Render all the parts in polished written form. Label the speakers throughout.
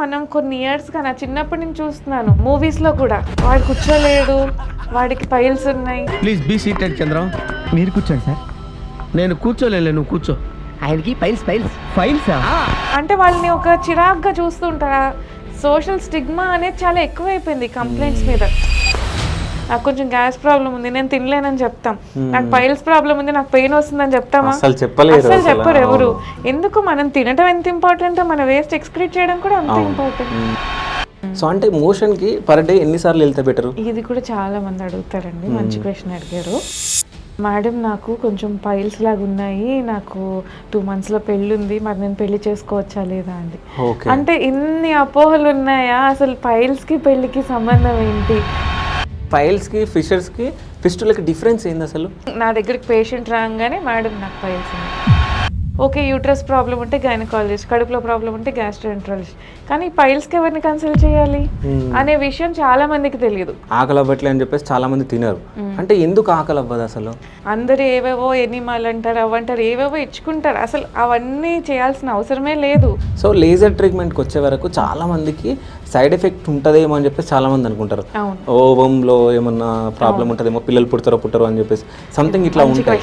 Speaker 1: మనం కొన్ని ఇయర్స్గా నా చిన్నప్పటి నుంచి చూస్తున్నాను మూవీస్లో కూడా, వాడు కూర్చోలేడు, వాడికి పైల్స్ ఉన్నాయి.
Speaker 2: Please be seated Chandram.
Speaker 3: మీరు కూర్చోండి సార్.
Speaker 2: నేను కూర్చోలేను, నువ్వు కూర్చో.
Speaker 3: ఆయనకి ఫైల్స్ ఫైల్సా?
Speaker 1: అంటే వాళ్ళని ఒక చిరాగ్గా చూస్తుంటారా. సోషల్ స్టిగ్మా అనేది చాలా ఎక్కువైపోయింది కంప్లైంట్స్ మీద. నాకు కొంచెం గ్యాస్ ప్రాబ్లం ఉంది, నేను తినలేనని చెప్తాం. నాకు పైల్స్ ప్రాబ్లం ఉంది, నాకు పెయిన్ వస్తుందని చెప్తామా?
Speaker 4: అసలు
Speaker 1: చెప్పరు ఎవరు. ఎందుకు? మనం తినడం ఎంత ఇంపార్టెంట్, మన వేస్ట్ ఎక్స్క్రీట్ చేయడం కూడా అంత ఇంపార్టెంట్.
Speaker 4: సో అంటే మోషన్ కి పర్ డే ఎన్నిసార్లు వెళ్తే బెటర్?
Speaker 1: ఇది కూడా చాలా మంది అడుగుతారండి. మంచి క్వశ్చన్ అడిగారు మేడం. నాకు కొంచెం పైల్స్ లాగా ఉన్నాయి, నాకు 2 months లో పెళ్ళి ఉంది, మరి నేను పెళ్లి చేసుకోవచ్చా లేదా అండి. అంటే ఇన్ని అపోహలు ఉన్నాయా? అసలు పైల్స్ కి పెళ్లికి సంబంధం ఏంటి?
Speaker 4: పైల్స్ కి ఫిషర్స్ కి ఫిస్టులకి డిఫరెన్స్ ఏంది అసలు?
Speaker 1: నా దగ్గరికి పేషెంట్ రాగానే మేడం నాకు పైల్స్ ఉన్నాయి, ఓకే యూట్రస్ ప్రాబ్లం ఉంటే గైనకాలజిస్ట్, కడుపులో ప్రాబ్లం ఉంటే గ్యాస్ట్రోఎంట్రాలజిస్ట్, కానీ పైల్స్కి ఎవరిని కన్సల్ట్ చేయాలి అనే విషయం చాలా మందికి తెలియదు.
Speaker 4: ఆకలి అవ్వట్లే అని చెప్పేసి చాలా మంది తినరు. అంటే ఎందుకు ఆకలి అవ్వదు అసలు?
Speaker 1: అందరు ఏవేవో ఎనిమల్ అంటారు, అవంటారు, ఏవేవో ఇచ్చుకుంటారు. అసలు అవన్నీ చేయాల్సిన అవసరమే లేదు.
Speaker 4: సో లేజర్ ట్రీట్మెంట్కి వచ్చే వరకు చాలా మందికి సైడ్ ఎఫెక్ట్ ఉంటుందేమో అని చెప్పేసి చాలా మంది అనుకుంటారు. ఓవంలో ఏమన్నా ప్రాబ్లం ఉంటుందేమో, పిల్లలు పుట్టరో అని చెప్పేసి సంథింగ్ ఇట్లా ఉంటాయి.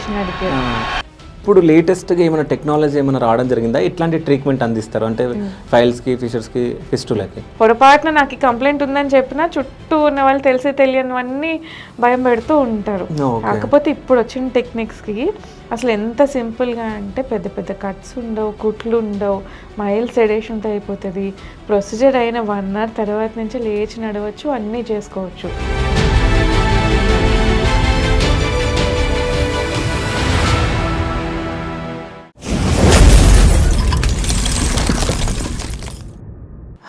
Speaker 4: ఇప్పుడు లేటెస్ట్గా ఏమైనా టెక్నాలజీ ఏమైనా రావడం జరిగిందా? ఇట్లాంటి ట్రీట్మెంట్ అందిస్తారు అంటే ఫైల్స్కి ఫిషర్స్కి ఫిస్టులకి?
Speaker 1: పొరపాటున నాకు ఈ కంప్లైంట్ ఉందని చెప్పినా చుట్టూ ఉన్న వాళ్ళు తెలిసి తెలియనివన్నీ భయం పెడుతూ ఉంటారు. కాకపోతే ఇప్పుడు వచ్చిన టెక్నిక్స్కి అసలు ఎంత సింపుల్గా అంటే పెద్ద పెద్ద కట్స్ ఉండవు, కుట్లు ఉండవు, మైల్డ్ సెడేషన్తో అయిపోతుంది. ప్రొసీజర్ అయిన 1 hour తర్వాత నుంచి లేచి నడవచ్చు, అన్నీ చేసుకోవచ్చు.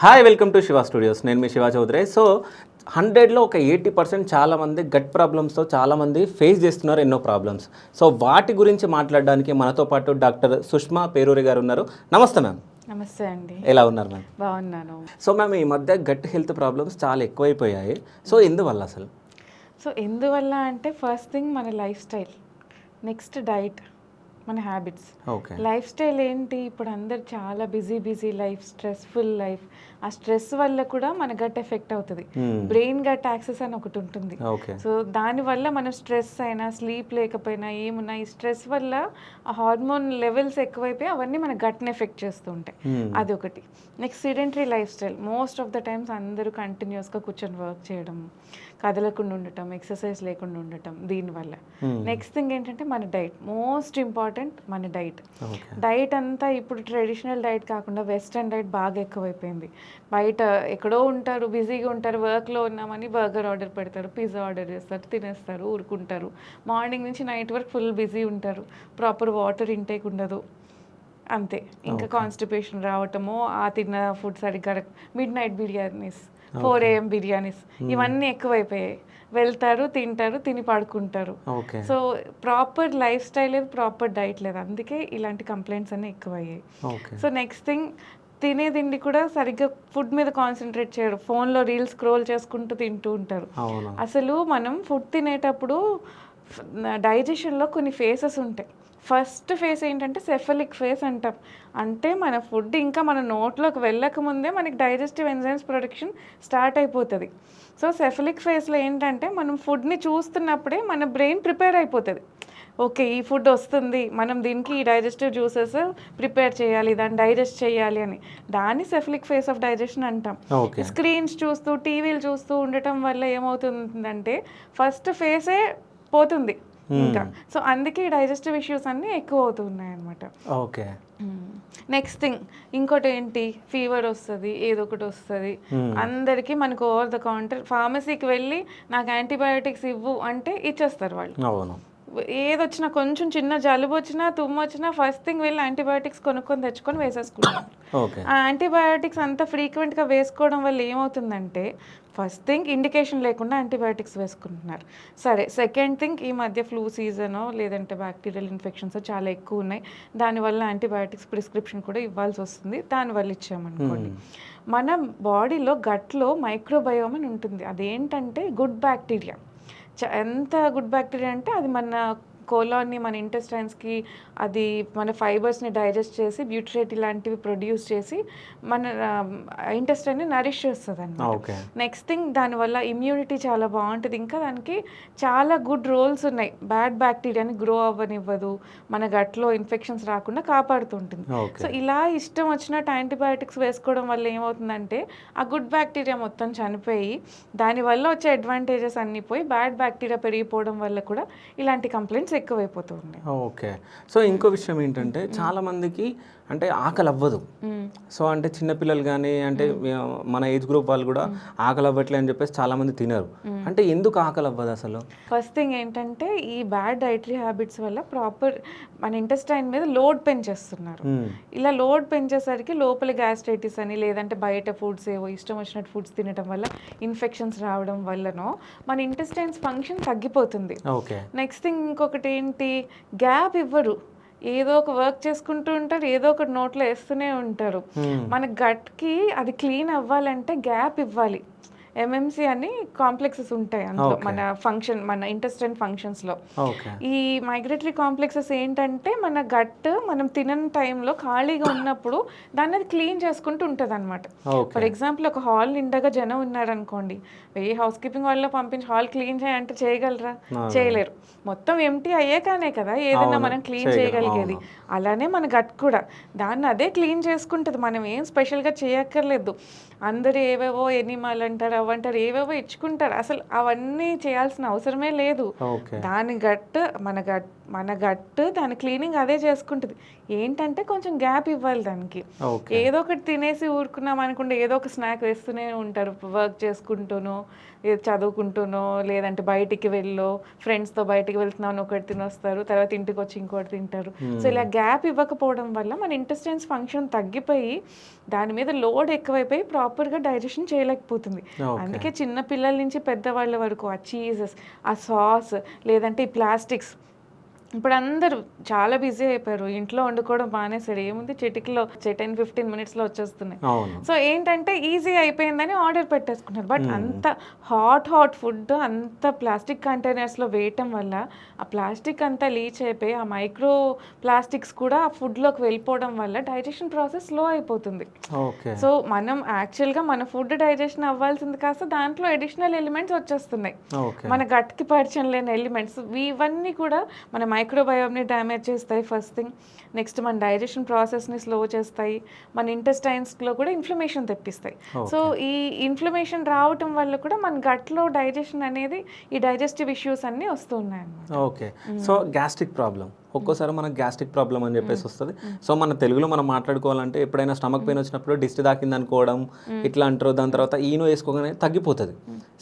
Speaker 4: Hi, welcome to Shiva studios. నేను మీ శివ చౌదరి. సో 100లో ఒక 80% చాలామంది గట్ ప్రాబ్లమ్స్తో చాలామంది ఫేస్ చేస్తున్నారు ఎన్నో ప్రాబ్లమ్స్. సో వాటి గురించి మాట్లాడడానికి మనతో పాటు డాక్టర్ సుష్మా పేరూరి గారు ఉన్నారు. నమస్తే మ్యామ్.
Speaker 1: నమస్తే అండి.
Speaker 4: ఎలా ఉన్నారు మ్యామ్?
Speaker 1: బాగున్నాను.
Speaker 4: సో మ్యామ్, ఈ మధ్య గట్ హెల్త్ ప్రాబ్లమ్స్ చాలా ఎక్కువైపోయాయి. సో ఎందువల్ల అసలు?
Speaker 1: సో ఎందువల్ల అంటే ఫస్ట్ థింగ్ మన లైఫ్ స్టైల్, నెక్స్ట్ డైట్, మన హ్యాబిట్స్. లైఫ్ స్టైల్ ఏంటి? ఇప్పుడు అందరు చాలా బిజీ లైఫ్, స్ట్రెస్ఫుల్ లైఫ్. ఆ స్ట్రెస్ వల్ల కూడా మన గట్ ఎఫెక్ట్ అవుతుంది. బ్రెయిన్ గట్ యాక్సెస్ అని ఒకటి ఉంటుంది. సో దానివల్ల మనం స్ట్రెస్ అయినా, స్లీప్ లేకపోయినా, ఏమున్నా ఈ స్ట్రెస్ వల్ల ఆ హార్మోన్ లెవెల్స్ ఎక్కువైపోయి అవన్నీ మన గట్ని ఎఫెక్ట్ చేస్తూ ఉంటాయి. అదొకటి. Next sedentary life style. Most of the times అందరూ కంటిన్యూస్గా కూర్చొని వర్క్ చేయడం, కదలకుండా ఉండటం, ఎక్సర్సైజ్ లేకుండా ఉండటం, దీనివల్ల. నెక్స్ట్ థింగ్ ఏంటంటే మన డైట్. మోస్ట్ ఇంపార్టెంట్ మన డైట్. డైట్ అంతా ఇప్పుడు ట్రెడిషనల్ డైట్ కాకుండా వెస్టర్న్ డైట్ బాగా ఎక్కువైపోయింది. బయట ఎక్కడో ఉంటారు, బిజీగా ఉంటారు, వర్క్లో ఉన్నామని బర్గర్ ఆర్డర్ పెడతారు, పిజ్జా ఆర్డర్ చేస్తారు, తినేస్తారు, ఊరుకుంటారు. మార్నింగ్ నుంచి నైట్ వరకు ఫుల్ బిజీ ఉంటారు, ప్రాపర్ వాటర్ ఇంటేక్ ఉండదు, అంతే. ఇంకా కాన్స్టిపేషన్ రావటము, ఆ తిన్న ఫుడ్ సరిగ్గా, mid night biryanis, 4 AM biryanis, ఇవన్నీ ఎక్కువైపోయాయి. వెళ్తారు, తింటారు, తిని పడుకుంటారు. సో ప్రాపర్ లైఫ్ స్టైల్ లేదు, ప్రాపర్ డైట్ లేదు, అందుకే ఇలాంటి కంప్లైంట్స్ అన్నీ ఎక్కువయ్యాయి. సో నెక్స్ట్ థింగ్, తినే తిండి కూడా సరిగ్గా ఫుడ్ మీద కాన్సన్ట్రేట్ చేయరు, ఫోన్లో రీల్స్ స్క్రోల్ చేసుకుంటూ తింటూ ఉంటారు. అసలు మనం ఫుడ్ తినేటప్పుడు డైజెషన్లో కొన్ని ఫేసెస్ ఉంటాయి. ఫస్ట్ ఫేస్ ఏంటంటే సెఫలిక్ ఫేస్ అంటాం. అంటే మన ఫుడ్ ఇంకా మన నోట్లోకి వెళ్ళక ముందే మనకి డైజెస్టివ్ ఎంజైమ్స్ ప్రొడక్షన్ స్టార్ట్ అయిపోతుంది. సో సెఫలిక్ ఫేస్లో ఏంటంటే మనం ఫుడ్ని చూస్తున్నప్పుడే మన బ్రెయిన్ ప్రిపేర్ అయిపోతుంది. ఓకే, ఈ ఫుడ్ వస్తుంది, మనం దీనికి ఈ డైజెస్టివ్ జ్యూసెస్ ప్రిపేర్ చేయాలి, దాన్ని డైజెస్ట్ చేయాలి అని. దాన్ని సెఫలిక్ ఫేస్ ఆఫ్ డైజెషన్ అంటాం. స్క్రీన్స్ చూస్తూ, టీవీలు చూస్తూ ఉండటం వల్ల ఏమవుతుందంటే ఫస్ట్ ఫేసే పోతుంది ఇంకా. సో అందుకే డైజెస్టివ్ ఇష్యూస్ అన్నీ ఎక్కువ అవుతున్నాయి అన్నమాట.
Speaker 4: ఓకే.
Speaker 1: నెక్స్ట్ థింగ్ ఇంకోటి ఏంటి, ఫీవర్ వస్తుంది, ఏదో ఒకటి వస్తుంది అందరికీ. మనకు ఓవర్ ద కౌంటర్ ఫార్మసీకి వెళ్ళి నాకు యాంటీబయాటిక్స్ ఇవ్వు అంటే ఇచ్చేస్తారు వాళ్ళు. ఏదొచ్చినా, కొంచెం చిన్న జలుబు వచ్చినా, తుమ్ము వచ్చినా ఫస్ట్ థింగ్ వెళ్ళి యాంటీబయాటిక్స్ కొనుక్కొని తెచ్చుకొని వేసేసుకుంటారు. ఆ యాంటీబయాటిక్స్ అంత ఫ్రీక్వెంట్గా వేసుకోవడం వల్ల ఏమవుతుందంటే ఫస్ట్ థింగ్ ఇండికేషన్ లేకుండా యాంటీబయాటిక్స్ వేసుకుంటున్నారు. సరే, సెకండ్ థింగ్ ఈ మధ్య ఫ్లూ సీజనో లేదంటే బ్యాక్టీరియల్ ఇన్ఫెక్షన్స్ చాలా ఎక్కువ ఉన్నాయి, దానివల్ల యాంటీబయాటిక్స్ ప్రిస్క్రిప్షన్ కూడా ఇవ్వాల్సి వస్తుంది. దానివల్ల ఇచ్చామనుకోండి, మన బాడీలో గట్లో మైక్రోబయోమ్ అని ఉంటుంది. అదేంటంటే గుడ్ బ్యాక్టీరియా. ఎంత గుడ్ బ్యాక్టీరియా అంటే అది మన కోలాన్ని మన ఇంటెస్టైన్స్కి అది మన ఫైబర్స్ని డైజెస్ట్ చేసి బ్యూట్రేట్ ఇలాంటివి ప్రొడ్యూస్ చేసి మన ఇంటెస్టైన్ని నరిష్ చేస్తుంది
Speaker 4: ఓకే.
Speaker 1: నెక్స్ట్ థింగ్ దానివల్ల ఇమ్యూనిటీ చాలా బాగుంటుంది. ఇంకా దానికి చాలా గుడ్ రోల్స్ ఉన్నాయి. బ్యాడ్ బ్యాక్టీరియాని గ్రో అవ్వనివ్వదు, మన గట్లో ఇన్ఫెక్షన్స్ రాకుండా కాపాడుతుంటుంది.
Speaker 4: ఓకే.
Speaker 1: సో ఇలా ఇష్టం వచ్చినట్టు యాంటీబయాటిక్స్ వేసుకోవడం వల్ల ఏమవుతుందంటే ఆ గుడ్ బ్యాక్టీరియా మొత్తం చనిపోయి దానివల్ల వచ్చే అడ్వాంటేజెస్ అన్నీ పోయి బ్యాడ్ బ్యాక్టీరియా పెరిగిపోవడం వల్ల కూడా ఇలాంటి కంప్లైంట్స్ ఎక్కువైపోతూ ఉన్నాయి.
Speaker 4: ఓకే. సో ఇంకో విషయం ఏంటంటే చాలా మందికి అంటే ఆకలి అవ్వదు. సో అంటే చిన్నపిల్లలు కానీ అంటే మన ఏజ్ గ్రూప్ వాళ్ళు కూడా ఆకలి అవ్వట్లే అని చెప్పేసి చాలా మంది తినరు. అంటే ఎందుకు ఆకలి అవ్వదు అసలు?
Speaker 1: ఫస్ట్ థింగ్ ఏంటంటే ఈ బ్యాడ్ డైటరీ హ్యాబిట్స్ వల్ల ప్రాపర్ మన ఇంటెస్టైన్ మీద లోడ్ పెంచేస్తున్నారు. ఇలా లోడ్ పెంచేసరికి లోపల గ్యాస్ట్రైటిస్ అని లేదంటే బయట ఫుడ్స్ ఏవో ఇష్టం వచ్చినట్టు ఫుడ్స్ తినడం వల్ల ఇన్ఫెక్షన్స్ రావడం వల్లనో మన ఇంటెస్టైన్స్ ఫంక్షన్ తగ్గిపోతుంది.
Speaker 4: ఓకే.
Speaker 1: నెక్స్ట్ థింగ్ ఇంకొకటి ఏంటి, గ్యాప్ ఇవ్వరు. ఏదో ఒక వర్క్ చేసుకుంటూ ఉంటారు, ఏదో ఒకటి నోట్లో వేస్తూనే ఉంటారు. మన గట్కి అది క్లీన్ అవ్వాలంటే గ్యాప్ ఇవ్వాలి. ఎంఎంసి అని కాంప్లెక్సెస్ ఉంటాయి అందులో మన ఫంక్షన్, మన ఇంటెస్టైన్ ఫంక్షన్స్లో. ఈ మైగ్రేటరీ కాంప్లెక్సెస్ ఏంటంటే మన గట్ మనం తినని టైంలో ఖాళీగా ఉన్నప్పుడు దాన్ని అది క్లీన్ చేసుకుంటూ ఉంటుంది అనమాట. ఫర్ ఎగ్జాంపుల్ ఒక హాల్ నిండగా జనం ఉన్నారనుకోండి, వెయ్యి హౌస్ కీపింగ్ వాళ్ళలో పంపించి హాల్ క్లీన్ చేయాలంటే చేయగలరా? చేయలేరు. మొత్తం ఎంటీ అయ్యాకనే కదా ఏదైనా మనం క్లీన్ చేయగలిగేది. అలానే మన గట్ కూడా దాన్ని అదే క్లీన్ చేసుకుంటుంది. మనం ఏం స్పెషల్గా చేయక్కర్లేదు. అందరూ ఏవేవో ఎనిమల్ అంటారు, అవంటారు, ఏవేవో ఇచ్చుకుంటారు. అసలు అవన్నీ చేయాల్సిన అవసరమే లేదు. దాని గట్ మన గట్ దాని క్లీనింగ్ అదే చేసుకుంటుంది. ఏంటంటే కొంచెం గ్యాప్ ఇవ్వాలి దానికి. ఏదో ఒకటి తినేసి ఊరుకున్నాం అనుకుంటే ఏదో ఒక స్నాక్ వేస్తూనే ఉంటారు, వర్క్ చేసుకుంటూనో చదువుకుంటూనో లేదంటే బయటికి వెళ్ళో ఫ్రెండ్స్తో బయటికి వెళ్తున్నామని ఒకటి తినొస్తారు, తర్వాత ఇంటికి వచ్చి ఇంకోటి తింటారు. సో ఇలా గ్యాప్ ఇవ్వకపోవడం వల్ల మన ఇంటెస్టైన్స్ ఫంక్షన్ తగ్గిపోయి దాని మీద లోడ్ ఎక్కువైపోయి ప్రాపర్గా డైజెషన్ చేయలేకపోతుంది. అందుకే చిన్న పిల్లల నుంచి పెద్దవాళ్ళ వరకు ఆ చీజెస్, ఆ సాస్, లేదంటే ఈ ప్లాస్టిక్స్, ఇప్పుడు అందరూ చాలా బిజీ అయిపోయారు. ఇంట్లో వండుకోవడం మానేసాడు. ఏముంది, చిటికలో 10-15 మినిట్స్లో వచ్చేస్తున్నాయి. సో ఏంటంటే ఈజీ అయిపోయిందని ఆర్డర్ పెట్టేసుకున్నారు. బట్ అంత హాట్ ఫుడ్ అంత ప్లాస్టిక్ కంటైనర్స్లో వేయటం వల్ల ఆ ప్లాస్టిక్ అంతా లీచ్ అయిపోయి ఆ మైక్రో ప్లాస్టిక్స్ కూడా ఆ ఫుడ్లోకి వెళ్ళిపోవడం వల్ల డైజెషన్ ప్రాసెస్ స్లో అయిపోతుంది. సో మనం యాక్చువల్గా మన ఫుడ్ డైజెషన్ అవ్వాల్సింది కాస్త దాంట్లో అడిషనల్ ఎలిమెంట్స్ వచ్చేస్తున్నాయి. మన గట్కి పరిచయం లేని ఎలిమెంట్స్ ఇవన్నీ కూడా మన మైక్రోబయోమ్ని డ్యామేజ్ చేస్తాయి. First thing. నెక్స్ట్ మన డైజెషన్ ప్రాసెస్ని స్లో చేస్తాయి. మన ఇంటెస్టైన్స్లో కూడా ఇన్ఫ్లమేషన్ తెప్పిస్తాయి. సో ఈ ఇన్ఫ్లమేషన్ రావటం వల్ల కూడా మన గట్లో డైజెషన్ అనేది ఈ డైజెస్టివ్ ఇష్యూస్ అన్నీ వస్తూ ఉన్నాయి అన్నమాట.
Speaker 4: ఓకే. సో గ్యాస్ట్రిక్ ప్రాబ్లం ఒక్కోసారి మనకు గ్యాస్ట్రిక్ ప్రాబ్లం అని చెప్పేసి వస్తుంది. సో మన తెలుగులో మనం మాట్లాడుకోవాలంటే ఎప్పుడైనా స్టమక్ పెయిన్ వచ్చినప్పుడు డిస్ట్ తాకింది అనుకోవడం ఇట్లా అంటారు. దాని తర్వాత ఈనో వేసుకోగానే తగ్గిపోతుంది.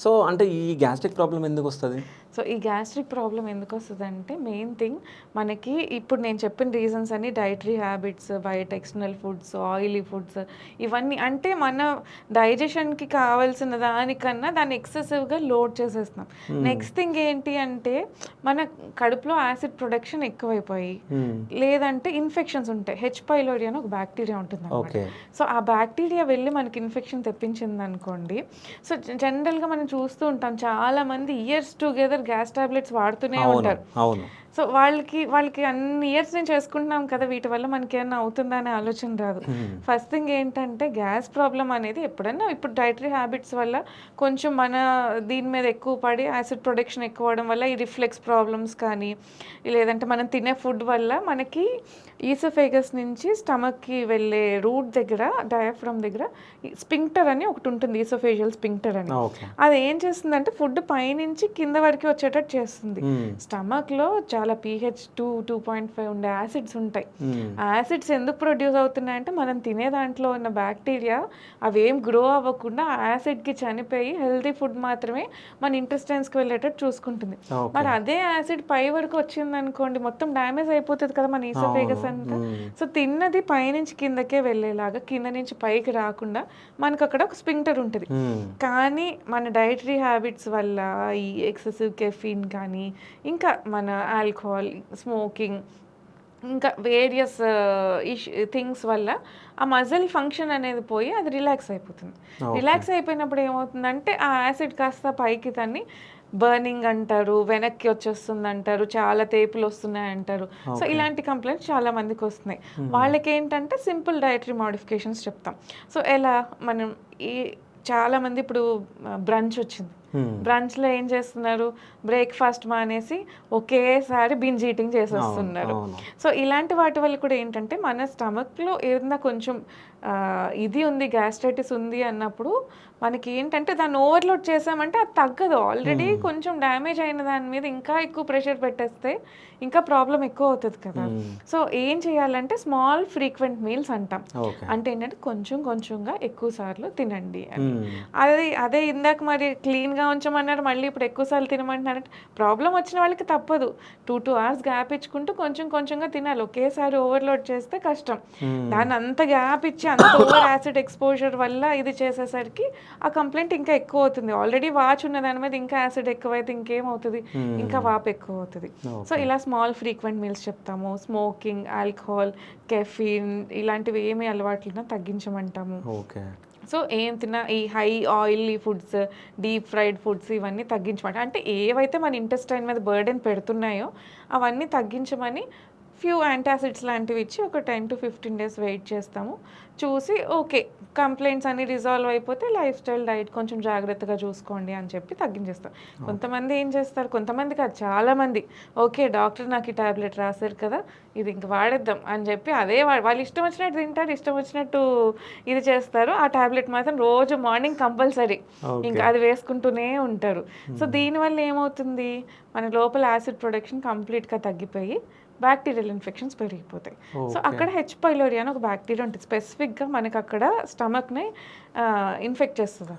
Speaker 4: సో అంటే ఈ గ్యాస్ట్రిక్ ప్రాబ్లం ఎందుకు వస్తుంది?
Speaker 1: సో ఈ గ్యాస్ట్రిక్ ప్రాబ్లం ఎందుకు వస్తుంది అంటే మెయిన్ థింగ్ మనకి ఇప్పుడు నేను చెప్పిన రీజన్స్ అన్ని డైటరీ హ్యాబిట్స్, బయట ఎక్స్టర్నల్ ఫుడ్స్, ఆయిలీ ఫుడ్స్, ఇవన్నీ అంటే మన డైజెషన్కి కావాల్సిన దానికన్నా దాన్ని ఎక్సెసివ్గా లోడ్ చేసేస్తున్నాం. నెక్స్ట్ థింగ్ ఏంటి అంటే మన కడుపులో యాసిడ్ ప్రొడక్షన్ ఎక్కువైపోయి లేదంటే ఇన్ఫెక్షన్స్ ఉంటాయి. హెచ్ పైలోరీ అని ఒక బ్యాక్టీరియా ఉంటుంది అన్నమాట. సో ఆ బ్యాక్టీరియా వెళ్ళి మనకి ఇన్ఫెక్షన్ తెప్పించింది అనుకోండి. సో జనరల్గా మనం చూస్తూ ఉంటాం చాలా మంది ఇయర్స్ టుగెదర్ గ్యాస్ టాబ్లెట్స్ వాడుతూనే ఉంటారు. సో వాళ్ళకి అన్ని ఇయర్స్ నేను చేసుకుంటున్నాం కదా, వీటి వల్ల మనకి ఏమన్నా అవుతుందా అనే ఆలోచన రాదు. ఫస్ట్ థింగ్ ఏంటంటే గ్యాస్ ప్రాబ్లం అనేది ఎప్పుడన్నా ఇప్పుడు డైటరీ హ్యాబిట్స్ వల్ల కొంచెం మన దీని మీద ఎక్కువ పడి యాసిడ్ ప్రొడక్షన్ ఎక్కువ అవడం వల్ల ఈ రిఫ్లెక్స్ ప్రాబ్లమ్స్ కానీ లేదంటే మనం తినే ఫుడ్ వల్ల మనకి ఈసోఫేగస్ నుంచి స్టమక్కి వెళ్ళే రూట్ దగ్గర డయాఫ్రమ్ దగ్గర స్పింక్టర్ అని ఒకటి ఉంటుంది, ఈసోఫేజియల్ స్పింక్టర్ అని. అది ఏం చేస్తుందంటే ఫుడ్ పైనుంచి కింద వరకు వచ్చేటట్టు చేస్తుంది. స్టమక్లో చాలా pH 2.5 ఉండే యాసిడ్స్ ఉంటాయి. ఆ యాసిడ్స్ ఎందుకు ప్రొడ్యూస్ అవుతున్నాయంటే మనం తినే దాంట్లో ఉన్న బ్యాక్టీరియా అవేం గ్రో అవ్వకుండా ఆ యాసిడ్కి చనిపోయి హెల్తీ ఫుడ్ మాత్రమే మన ఇంటెస్టైన్స్కి వెళ్ళేటట్టు చూసుకుంటుంది. మరి అదే యాసిడ్ పై వరకు వచ్చింది అనుకోండి మొత్తం డ్యామేజ్ అయిపోతుంది కదా మన ఈసోఫేగస్ అంతా. సో తిన్నది పైనుంచి కిందకే వెళ్ళేలాగా, కింద నుంచి పైకి రాకుండా మనకు అక్కడ ఒక స్పింక్టర్ ఉంటుంది. కానీ మన డైటరీ హ్యాబిట్స్ వల్ల ఈ ఎక్సెసివ్ కెఫీన్ కానీ ఇంకా మన ఆల్కహాల్, స్మోకింగ్, ఇంకా వేరియస్ థింగ్స్ వల్ల ఆ మజిల్ ఫంక్షన్ అనేది పోయి అది రిలాక్స్ అయిపోతుంది. రిలాక్స్ అయిపోయినప్పుడు ఏమవుతుందంటే ఆ యాసిడ్ కాస్త పైకి తన్ని బర్నింగ్ అంటారు, వెనక్కి వచ్చేస్తుంది అంటారు, చాలా తేపులు వస్తున్నాయి అంటారు. సో ఇలాంటి కంప్లైంట్స్ చాలా మందికి వస్తున్నాయి. వాళ్ళకి ఏంటంటే సింపుల్ డైటరీ మోడిఫికేషన్స్ చెప్తాం. సో ఎలా మనం చాలా మంది ఇప్పుడు బ్రంచ్ వచ్చింది, బ్రంచ్లో ఏం చేస్తున్నారు, బ్రేక్ఫాస్ట్ మానేసి ఒకేసారి బింజ్ ఈటింగ్ చేసేస్తున్నారు. సో ఇలాంటి వాటి వల్ల కూడా ఏంటంటే మన స్టమక్లో ఏదైనా కొంచెం ఇది ఉంది, గ్యాస్ట్రైటిస్ ఉంది అన్నప్పుడు మనకి ఏంటంటే దాన్ని ఓవర్లోడ్ చేసామంటే అది తగ్గదు. ఆల్రెడీ కొంచెం డ్యామేజ్ అయిన దాని మీద ఇంకా ఎక్కువ ప్రెషర్ పెట్టేస్తే ఇంకా ప్రాబ్లం ఎక్కువ అవుతుంది కదా. సో ఏం చేయాలంటే స్మాల్ ఫ్రీక్వెంట్ మీల్స్ అంటాం. అంటే ఏంటంటే కొంచెం కొంచెంగా ఎక్కువ సార్లు తినండి అని. అదే ఇందాక మరి క్లీన్గా ఉంచమన్నారు, మళ్ళీ ఇప్పుడు ఎక్కువ సార్లు తినమంటున్నారంటే ప్రాబ్లం వచ్చిన వాళ్ళకి తప్పదు. 2 hours గ్యాప్ ఇచ్చుకుంటూ కొంచెం కొంచెంగా తినాలి. ఒకేసారి ఓవర్లోడ్ చేస్తే కష్టం. దాన్ని అంత గ్యాప్ ఇచ్చి అంత ఓవర్ యాసిడ్ ఎక్స్పోజర్ వల్ల ఇది చేసేసరికి ఆ కంప్లైంట్ ఇంకా ఎక్కువ అవుతుంది. ఆల్రెడీ వాచ్ ఉన్న దాని మీద ఇంకా యాసిడ్ ఎక్కువైతే ఇంకేమవుతుంది, ఇంకా వాపు ఎక్కువ అవుతుంది. సో ఇలా స్మాల్ ఫ్రీక్వెంట్ మీల్స్ చెప్తాము. స్మోకింగ్, ఆల్కహాల్, కెఫీన్ ఇలాంటివి ఏమి అలవాట్లున్నా తగ్గించమంటాము. సో ఏం తిన్నా ఈ high oily foods, deep fried foods ఇవన్నీ తగ్గించమంట. అంటే ఏవైతే మన ఇంటెస్టైన్ మీద బర్డెన్ పెడుతున్నాయో అవన్నీ తగ్గించమని ఫ్యూ యాంటాసిడ్స్ లాంటివి ఇచ్చి ఒక 10 to 15 days వెయిట్ చేస్తాము. చూసి ఓకే కంప్లైంట్స్ అన్ని రిజాల్వ్ అయిపోతే లైఫ్ స్టైల్ డైట్ కొంచెం జాగ్రత్తగా చూసుకోండి అని చెప్పి తగ్గించేస్తాం. కొంతమంది ఏం చేస్తారు, కొంతమంది కాదు చాలామంది, ఓకే డాక్టర్ నాకు ఈ ట్యాబ్లెట్ రాశారు కదా ఇది ఇంక వాడేద్దాం అని చెప్పి అదే వాళ్ళు ఇష్టం వచ్చినట్టు తింటారు, ఇష్టం వచ్చినట్టు ఇది చేస్తారు. ఆ ట్యాబ్లెట్ మాత్రం రోజు మార్నింగ్ కంపల్సరీ ఇంకా అది వేసుకుంటూనే ఉంటారు. సో దీనివల్ల ఏమవుతుంది, మన లోపల యాసిడ్ ప్రొడక్షన్ కంప్లీట్గా తగ్గిపోయి బ్యాక్టీరియల్ ఇన్ఫెక్షన్స్ పెరిగిపోతాయి. సో అక్కడ హెచ్ పైలోరీ అని ఒక బ్యాక్టీరియా ఉంటుంది, స్పెసిఫిక్గా మనకి అక్కడ స్టమక్ని ఇన్ఫెక్ట్ చేస్తుంది.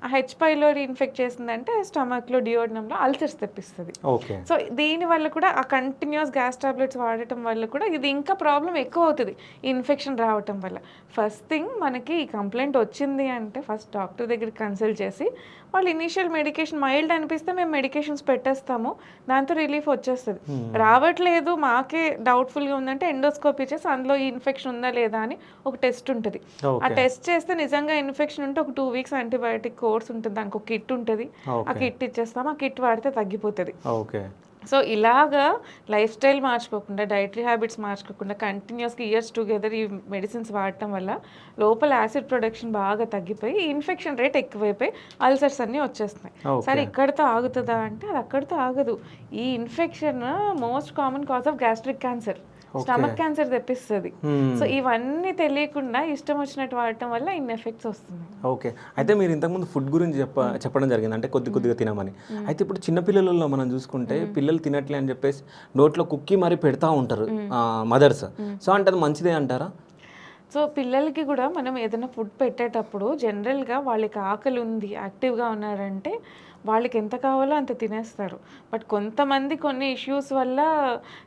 Speaker 1: ఆ హెచ్ పైలోరీ ఇన్ఫెక్ట్ చేసిందంటే స్టమక్లో డియోడనంలో అల్సర్స్ తెప్పిస్తుంది. సో దీనివల్ల కూడా ఆ కంటిన్యూస్ గ్యాస్ టాబ్లెట్స్ వాడటం వల్ల కూడా ఇది ఇంకా ప్రాబ్లం ఎక్కువ అవుతుంది ఇన్ఫెక్షన్ రావటం వల్ల. ఫస్ట్ థింగ్ మనకి ఈ కంప్లైంట్ వచ్చింది అంటే ఫస్ట్ డాక్టర్ దగ్గరికి కన్సల్ట్ చేసి వాళ్ళు ఇనీషియల్ మెడికేషన్ మైల్డ్ అనిపిస్తే మేము మెడికేషన్స్ పెట్టేస్తాము, దాంతో రిలీఫ్ వచ్చేస్తుంది. రావట్లేదు మాకే డౌట్ఫుల్గా ఉందంటే ఎండోస్కోపీ చేసి అందులో ఈ ఇన్ఫెక్షన్ ఉందా లేదా అని ఒక టెస్ట్ ఉంటుంది. ఆ టెస్ట్ చేస్తే నిజంగా ఇన్ఫెక్షన్ ఉంటే ఒక 2 weeks యాంటీబయాటిక్ కోర్స్ ఉంటుంది, దానికి ఒక కిట్ ఉంటుంది. ఆ కిట్ ఇచ్చేస్తాం, ఆ కిట్ వాడితే తగ్గిపోతుంది. సో ఇలాగా లైఫ్ స్టైల్ మార్చుకోకుండా, డైటరీ హ్యాబిట్స్ మార్చుకోకుండా కంటిన్యూస్గా ఇయర్స్ టుగెదర్ ఈ మెడిసిన్స్ వాడటం వల్ల లోపల యాసిడ్ ప్రొడక్షన్ బాగా తగ్గిపోయి ఇన్ఫెక్షన్ రేట్ ఎక్కువైపోయి అల్సర్స్ అన్నీ వచ్చేస్తున్నాయి. సరే ఇక్కడితో ఆగుతుందా అంటే అది అక్కడితో ఆగదు. ఈ infection most common cause of gastric cancer, stomach cancer తెప్పిస్తుంది. సో ఇవన్నీ తెలియకుండా ఇష్టం వచ్చినట్టు వాడటం వల్ల ఇన్ని ఎఫెక్ట్స్ వస్తున్నాయి.
Speaker 4: ఓకే, అయితే మీరు ఇంతకుముందు ఫుడ్ గురించి చెప్పడం జరిగింది, అంటే కొద్దిగా తినమని. అయితే ఇప్పుడు చిన్న పిల్లలలో మనం చూసుకుంటే పిల్లలు తినట్లే అని చెప్పేసి నోట్లో కుక్కీ మరి పెడతా ఉంటారు మదర్స్. సో అంటే అది మంచిదే అంటారా?
Speaker 1: సో పిల్లలకి కూడా మనం ఏదైనా ఫుడ్ పెట్టేటప్పుడు జనరల్గా వాళ్ళకి ఆకలి ఉంది, యాక్టివ్గా ఉన్నారంటే వాళ్ళకి ఎంత కావాలో అంత తినేస్తారు. బట్ కొంతమంది కొన్ని ఇష్యూస్ వల్ల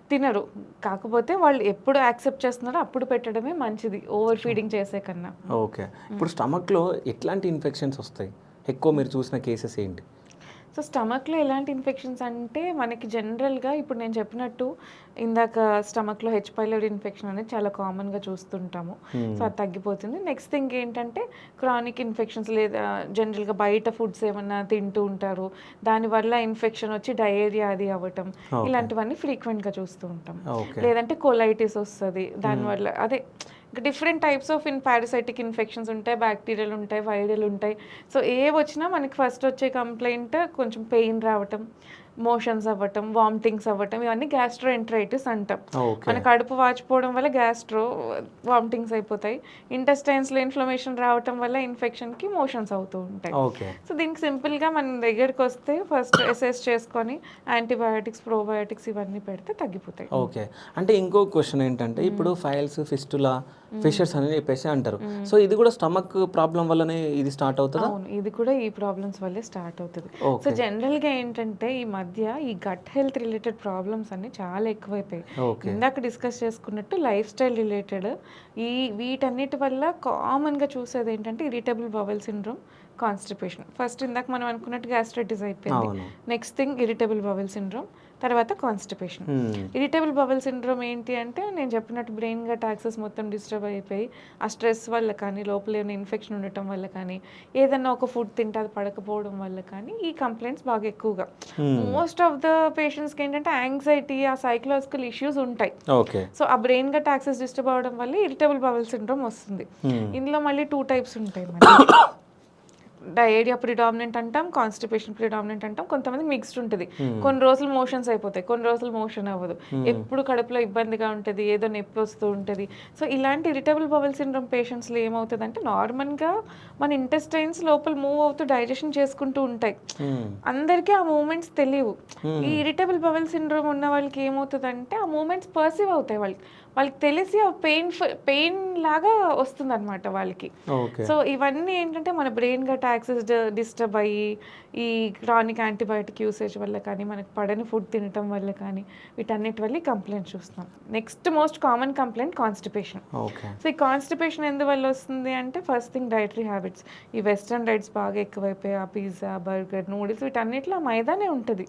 Speaker 1: తినరు, కాకపోతే వాళ్ళు ఎప్పుడు యాక్సెప్ట్ చేస్తున్నారో అప్పుడు పెట్టడమే మంచిది ఓవర్ ఫీడింగ్ చేసే కన్నా.
Speaker 4: ఓకే, ఇప్పుడు స్టమక్లో ఎట్లాంటి ఇన్ఫెక్షన్స్ వస్తాయి ఎక్కువ మీరు చూసిన కేసెస్ ఏంటి?
Speaker 1: సో స్టమక్లో ఎలాంటి ఇన్ఫెక్షన్స్ అంటే మనకి జనరల్గా ఇప్పుడు నేను చెప్పినట్టు ఇందాక స్టమక్లో హెచ్ పైలోరీ ఇన్ఫెక్షన్ అనేది చాలా కామన్గా చూస్తుంటాము. సో అది తగ్గిపోతుంది. నెక్స్ట్ థింగ్ ఏంటంటే క్రానిక్ ఇన్ఫెక్షన్స్, లేదా జనరల్గా బయట ఫుడ్స్ ఏమన్నా తింటూ ఉంటారు, దానివల్ల ఇన్ఫెక్షన్ వచ్చి డయేరియా అది అవ్వటం, ఇలాంటివన్నీ ఫ్రీక్వెంట్గా చూస్తూ ఉంటాం. లేదంటే కొలైటిస్ వస్తుంది దానివల్ల. అదే different types of parasitic infections ఉంటాయి, బ్యాక్టీరియల్ ఉంటాయి, వైరల్ ఉంటాయి. సో ఏ వచ్చినా మనకి ఫస్ట్ వచ్చే కంప్లైంట్ కొంచెం పెయిన్ రావటం, మోషన్స్ అవ్వటం, వామిటింగ్స్ అవ్వటం, ఇవన్నీ గ్యాస్ట్రోఎంటరైటిస్ అంటాం. మన కడుపు వాచిపోవడం వల్ల గ్యాస్ట్రో వామిటింగ్స్ అయిపోతాయి, ఇంటెస్టైన్స్లో ఇన్ఫ్లమేషన్ రావటం వల్ల ఇన్ఫెక్షన్కి మోషన్స్ అవుతూ ఉంటాయి. సో దీనికి సింపుల్గా మన దగ్గరికి వస్తే ఫస్ట్ అసెస్ చేసుకొని యాంటీబయాటిక్స్, ప్రోబయాటిక్స్ ఇవన్నీ పెడితే తగ్గిపోతాయి.
Speaker 4: ఓకే, అంటే ఇంకో క్వశ్చన్ ఏంటంటే ఇప్పుడు ఫైల్స్, ఫిస్టులా, ఫిషర్స్ అని చెప్పేసి అంటారు. సో ఇది కూడా స్టమక్ ప్రాబ్లం వల్లనే ఇది స్టార్ట్ అవుతుంది?
Speaker 1: అవును, ఇది కూడా ఈ ప్రాబ్లమ్స్ వల్లే స్టార్ట్ అవుతుంది. సో జనరల్గా ఏంటంటే ఈ మధ్య ఈ గట్ హెల్త్ రిలేటెడ్ ప్రాబ్లమ్స్ అన్ని చాలా ఎక్కువైపోయాయి. ఇందాక డిస్కస్ చేసుకున్నట్టు లైఫ్ స్టైల్ రిలేటెడ్ వీటన్నిటి వల్ల కామన్గా చూసేది ఏంటంటే irritable bowel syndrome, constipation. First ఇందాక మనం అనుకున్నట్టు గ్యాస్ట్రైటిస్ అయిపోయింది. Next thing irritable bowel syndrome, తర్వాత కాన్స్టిపేషన్. ఇరిటబుల్ బవల్ సిండ్రోమ్ ఏంటి అంటే నేను చెప్పినట్టు బ్రెయిన్ గట్ యాక్సెస్ మొత్తం డిస్టర్బ్ అయిపోయి ఆ స్ట్రెస్ వల్ల కానీ, లోపల ఏమైనా ఇన్ఫెక్షన్ ఉండటం వల్ల కానీ, ఏదన్నా ఒక ఫుడ్ తింటే అది పడకపోవడం వల్ల కానీ ఈ కంప్లైంట్స్ బాగా ఎక్కువగా. మోస్ట్ ఆఫ్ ద పేషెంట్స్కి ఏంటంటే యాంగ్జైటీ, ఆ సైకలాజికల్ ఇష్యూస్ ఉంటాయి. సో ఆ బ్రెయిన్ గట్ యాక్సెస్ డిస్టర్బ్ అవ్వడం వల్ల ఇరిటబుల్ బవల్ సిండ్రోమ్ వస్తుంది. ఇందులో మళ్ళీ 2 టైప్స్ ఉంటాయి. డయేరియా ప్రిడామినెంట్ అంటాం, కాన్స్టిపేషన్ ప్రిడామినెంట్ అంటాం. కొంతమంది మిక్స్డ్ ఉంటుంది. కొన్ని రోజులు మోషన్స్ అయిపోతాయి, కొన్ని రోజులు మోషన్ అవ్వదు, ఎప్పుడు కడుపులో ఇబ్బందిగా ఉంటుంది, ఏదో నొప్పి వస్తూ ఉంటుంది. సో ఇలాంటి ఇరిటబుల్ బవల్ సిండ్రోమ్ పేషెంట్స్లో ఏమవుతుంది అంటే నార్మల్గా మన ఇంటెస్టైన్స్ లోపల మూవ్ అవుతూ డైజెషన్ చేసుకుంటూ ఉంటాయి. అందరికీ ఆ మూమెంట్స్ తెలియవు. ఈ ఇరిటబుల్ బవల్ సిండ్రోమ్ ఉన్న వాళ్ళకి ఏమవుతుందంటే ఆ మూమెంట్స్ పర్సీవ్ అవుతాయి. వాళ్ళకి తెలిసి పెయిన్ లాగా వస్తుంది అనమాట వాళ్ళకి. సో ఇవన్నీ ఏంటంటే మన బ్రెయిన్ గట్ యాక్సెస్ డిస్టర్బ్ అయ్యి ఈ క్రానిక్ యాంటీబయాటిక్ యూసేజ్ వల్ల కానీ, మనకు పడని ఫుడ్ తినటం వల్ల కానీ, వీటన్నిటి వల్ల కంప్లైంట్ చూస్తాం. Next most common complaint constipation. So ఈ కాన్స్టిపేషన్ ఎందువల్ల వస్తుంది అంటే ఫస్ట్ థింగ్ డైటరీ హ్యాబిట్స్. ఈ వెస్టర్న్ డైట్స్ బాగా ఎక్కువైపోయి ఆ పిజ్జా, బర్గర్, నూడిల్స్ వీటన్నిటిలో మైదానే ఉంటుంది.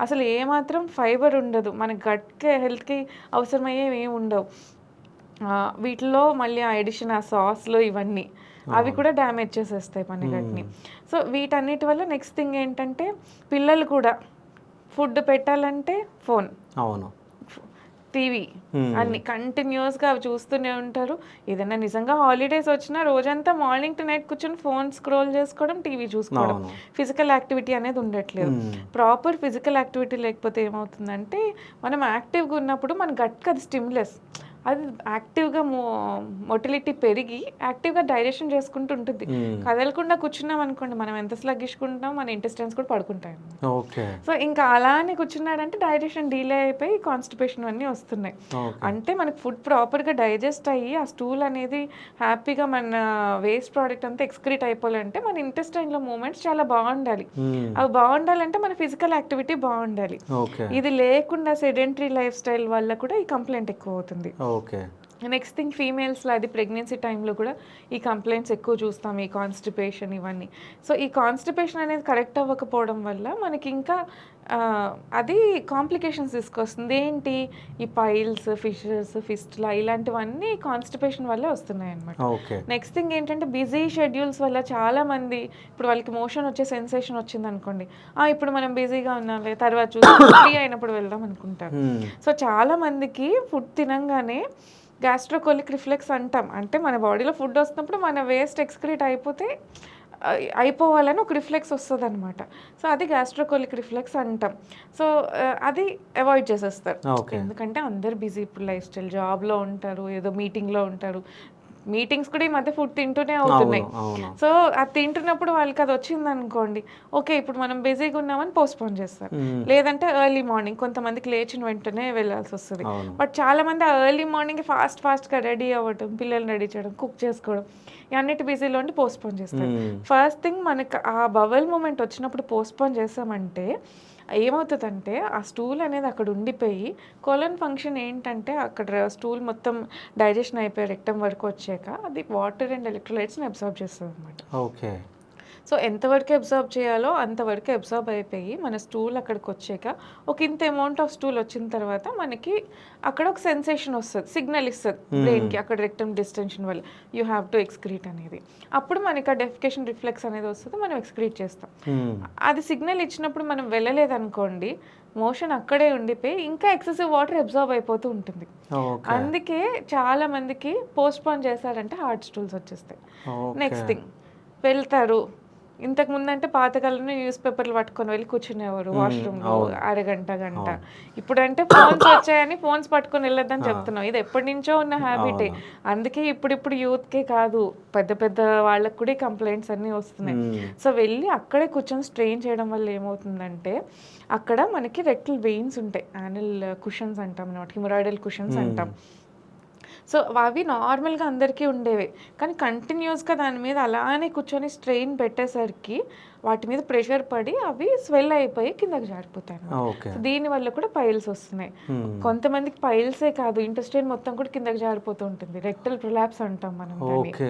Speaker 1: అసలు ఏమాత్రం ఫైబర్ ఉండదు, మన గట్కి హెల్త్కి అవసరమయ్యేవి ఏమి ఉండవు. వీటిలో మళ్ళీ ఆ ఎడిషన్ ఆ సాస్లు ఇవన్నీ అవి కూడా డ్యామేజ్ చేసేస్తాయి మన గట్ని. సో వీటన్నిటి వల్ల నెక్స్ట్ థింగ్ ఏంటంటే పిల్లలు కూడా ఫుడ్ పెట్టాలంటే ఫోన్, టీవీ అన్ని కంటిన్యూస్గా అవి చూస్తూనే ఉంటారు. ఏదైనా నిజంగా హాలిడేస్ వచ్చినా రోజంతా మార్నింగ్ టు నైట్ కూర్చొని ఫోన్ స్క్రోల్ చేసుకోవడం, టీవీ చూసుకోవడం, ఫిజికల్ యాక్టివిటీ అనేది ఉండట్లేదు. ప్రాపర్ ఫిజికల్ యాక్టివిటీ లేకపోతే ఏమవుతుందంటే మనం యాక్టివ్గా ఉన్నప్పుడు మన గట్కి అది స్టిమ్యులస్, అది యాక్టివ్గా మొటిలిటీ పెరిగి యాక్టివ్గా డైజెషన్ చేసుకుంటూ ఉంటుంది. కదలకుండా కూర్చున్నాం అనుకోండి, మనం ఎంత స్లగ్గిష్కుంటాం, మన ఇంటెస్టైన్స్ కూడా పడుకుంటాయి. సో ఇంకా అలానే కూర్చున్నాడంటే డైజెషన్ డీలే అయిపోయి కాన్స్టిపేషన్ అన్నీ వస్తున్నాయి. అంటే మనకు ఫుడ్ ప్రాపర్గా డైజెస్ట్ అయ్యి ఆ స్టూల్ అనేది హ్యాపీగా మన వేస్ట్ ప్రోడక్ట్ అంతా ఎక్స్క్రీట్ అయిపోవాలంటే మన ఇంటెస్టైన్లో మూమెంట్స్ చాలా బాగుండాలి. అవి బాగుండాలంటే మన ఫిజికల్ యాక్టివిటీ బాగుండాలి. ఇది లేకుండా సెడెంటరీ లైఫ్ స్టైల్ వల్ల కూడా ఈ కంప్లైంట్ ఎక్కువ అవుతుంది. నెక్స్ట్ థింగ్ ఫీమేల్స్లో అది ప్రెగ్నెన్సీ టైంలో కూడా ఈ కంప్లైంట్స్ ఎక్కువ చూస్తాం, ఈ కాన్స్టిపేషన్ ఇవన్నీ. సో ఈ కాన్స్టిపేషన్ అనేది కరెక్ట్ అవ్వకపోవడం వల్ల మనకి ఇంకా అది కాంప్లికేషన్స్ తీసుకొస్తుంది. ఏంటి ఈ పైల్స్, ఫిషర్స్, ఫిస్టులా ఇలాంటివన్నీ కాన్స్టిపేషన్ వల్ల వస్తున్నాయి అన్నమాట. నెక్స్ట్ థింగ్ ఏంటంటే బిజీ షెడ్యూల్స్ వల్ల చాలామంది ఇప్పుడు వాళ్ళకి మోషన్ వచ్చే సెన్సేషన్ వచ్చింది అనుకోండి, ఇప్పుడు మనం బిజీగా ఉన్నాంలే తర్వాత చూసి ఫ్రీ అయినప్పుడు వెళ్దాం అనుకుంటారు. సో చాలామందికి ఫుడ్ తినంగానే గ్యాస్ట్రోకోలిక్ రిఫ్లెక్స్ అంటాం. అంటే మన బాడీలో ఫుడ్ వస్తున్నప్పుడు మన వేస్ట్ ఎక్స్క్రీట్ అయిపోవాలని ఒక రిఫ్లెక్స్ వస్తుంది అనమాట. సో అది గ్యాస్ట్రోకోలిక్ రిఫ్లెక్స్ అంటాం. సో అది అవాయిడ్ చేసేస్తారు. ఎందుకంటే అందరు బిజీ ఇప్పుడు లైఫ్ స్టైల్, జాబ్లో ఉంటారు, ఏదో మీటింగ్లో ఉంటారు. మీటింగ్స్ కూడా ఈ మధ్య ఫుడ్ తింటూనే అవుతున్నాయి. సో అది తింటున్నప్పుడు వాళ్ళకి అది వచ్చింది అనుకోండి, ఓకే ఇప్పుడు మనం బిజీగా ఉన్నామని పోస్ట్పోన్ చేస్తారు. లేదంటే ఎర్లీ మార్నింగ్ కొంతమందికి లేచిన వెంటనే వెళ్ళాల్సి వస్తుంది. బట్ చాలా మంది ఆ ఎర్లీ మార్నింగ్ ఫాస్ట్గా రెడీ అవ్వడం, పిల్లల్ని రెడీ చేయడం, కుక్ చేసుకోవడం అన్నిటి బిజీలో ఉండి పోస్ట్పోన్ చేస్తారు. ఫస్ట్ థింగ్ మనకు ఆ బవల్ మూమెంట్ వచ్చినప్పుడు పోస్ట్పోన్ చేసామంటే ఏమవుతుందంటే ఆ స్టూల్ అనేది అక్కడ ఉండిపోయి కోలన్ ఫంక్షన్ ఏంటంటే అక్కడ స్టూల్ మొత్తం డైజెషన్ అయిపోయి రెక్టమ్ వరకు వచ్చాక అది వాటర్ అండ్ ఎలక్ట్రోలైట్స్ని అబ్జర్వ్ చేస్తుంది అనమాట.
Speaker 4: ఓకే.
Speaker 1: సో ఎంతవరకు అబ్జర్వ్ చేయాలో అంతవరకు అబ్జర్వ్ అయిపోయి మన స్టూల్ అక్కడికి వచ్చాక ఒక ఇంత అమౌంట్ ఆఫ్ స్టూల్ వచ్చిన తర్వాత మనకి అక్కడ ఒక సెన్సేషన్ వస్తుంది, సిగ్నల్ ఇస్తుంది బ్రెయిన్కి అక్కడ రెక్టమ్ డిస్టెన్షన్ వల్ల యూ హ్యావ్ టు ఎక్స్క్రీట్ అనేది. అప్పుడు మనకి ఆ డెఫికేషన్ రిఫ్లెక్స్ అనేది వస్తుంది, మనం ఎక్స్క్రీట్ చేస్తాం. అది సిగ్నల్ ఇచ్చినప్పుడు మనం వెళ్ళలేదనుకోండి, మోషన్ అక్కడే ఉండిపోయి ఇంకా ఎక్సెసివ్ వాటర్ అబ్జర్వ్ అయిపోతూ ఉంటుంది. అందుకే చాలా మందికి పోస్ట్పోన్ చేశారంటే హార్ట్ స్టూల్స్ వచ్చేస్తాయి. నెక్స్ట్ థింగ్ వెళ్తారు, ఇంతకు ముందు అంటే పాతకాలంలో న్యూస్ పేపర్లు పట్టుకొని వెళ్ళి కూర్చునేవారు వాష్రూమ్లో అరగంట గంట. ఇప్పుడంటే ఫోన్స్ వచ్చాయని ఫోన్స్ పట్టుకొని వెళ్ళొద్దని చెప్తున్నాం. ఇది ఎప్పటి నుంచో ఉన్న హ్యాబిటే. అందుకే ఇప్పుడు యూత్కే కాదు పెద్ద పెద్ద వాళ్ళకు కూడా కంప్లైంట్స్ అన్నీ వస్తున్నాయి. సో వెళ్ళి అక్కడే కూర్చొని స్ట్రెయిన్ చేయడం వల్ల ఏమవుతుందంటే అక్కడ మనకి రెక్టల్ వెయిన్స్ ఉంటాయి, యానల్ కుషన్స్ అంటాం అన్నమాట, హిమరాయిడల్ కుషన్స్ అంటాం. సో అవి నార్మల్గా అందరికీ ఉండేవి, కానీ కంటిన్యూస్గా దాని మీద అలానే కూర్చొని స్ట్రెయిన్ పెట్టేసరికి వాటి మీద ప్రెషర్ పడి అవి స్వెల్ అయిపోయి కిందకి జారిపోతాయి. సో దీనివల్ల కూడా పైల్స్ వస్తున్నాయి. కొంతమందికి పైల్సే కాదు, ఇంటెస్టైన్ మొత్తం కూడా కిందకి జారిపోతూ ఉంటుంది. రెక్టల్ ప్రొలాప్స్ అంటాం మనం.
Speaker 4: ఓకే.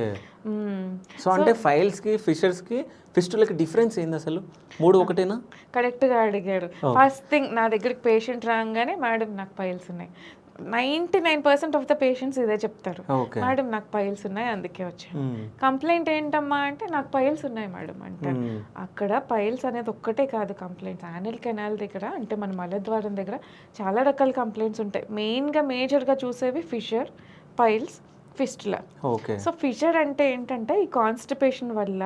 Speaker 4: సో అంటే ఫైల్స్కి ఫిషర్స్కి ఫిస్టులకి డిఫరెన్స్ ఏంది అసలు? మూడు ఒకటేనా?
Speaker 1: కరెక్ట్గా అడిగాడు. ఫస్ట్ థింగ్ నా దగ్గరికి పేషెంట్ రాగానే మేడం నాకు పైల్స్ ఉన్నాయి, 99% ఆఫ్ ద పేషెంట్స్ ఇదే చెప్తారు, మేడం నాకు పైల్స్ ఉన్నాయి అందుకే వచ్చాను. కంప్లైంట్ ఏంటమ్మా అంటే నాకు పైల్స్ ఉన్నాయి మేడం అంటారు. అక్కడ పైల్స్ అనేది ఒక్కటే కాదు కంప్లైంట్స్. యానల్ కెనాల్ దగ్గర అంటే మన మలద్వారం దగ్గర చాలా రకాల కంప్లైంట్స్ ఉంటాయి. మెయిన్గా మేజర్గా చూసేవి fissure, piles, fistula. So fissure అంటే ఏంటంటే ఈ కాన్స్టిపేషన్ వల్ల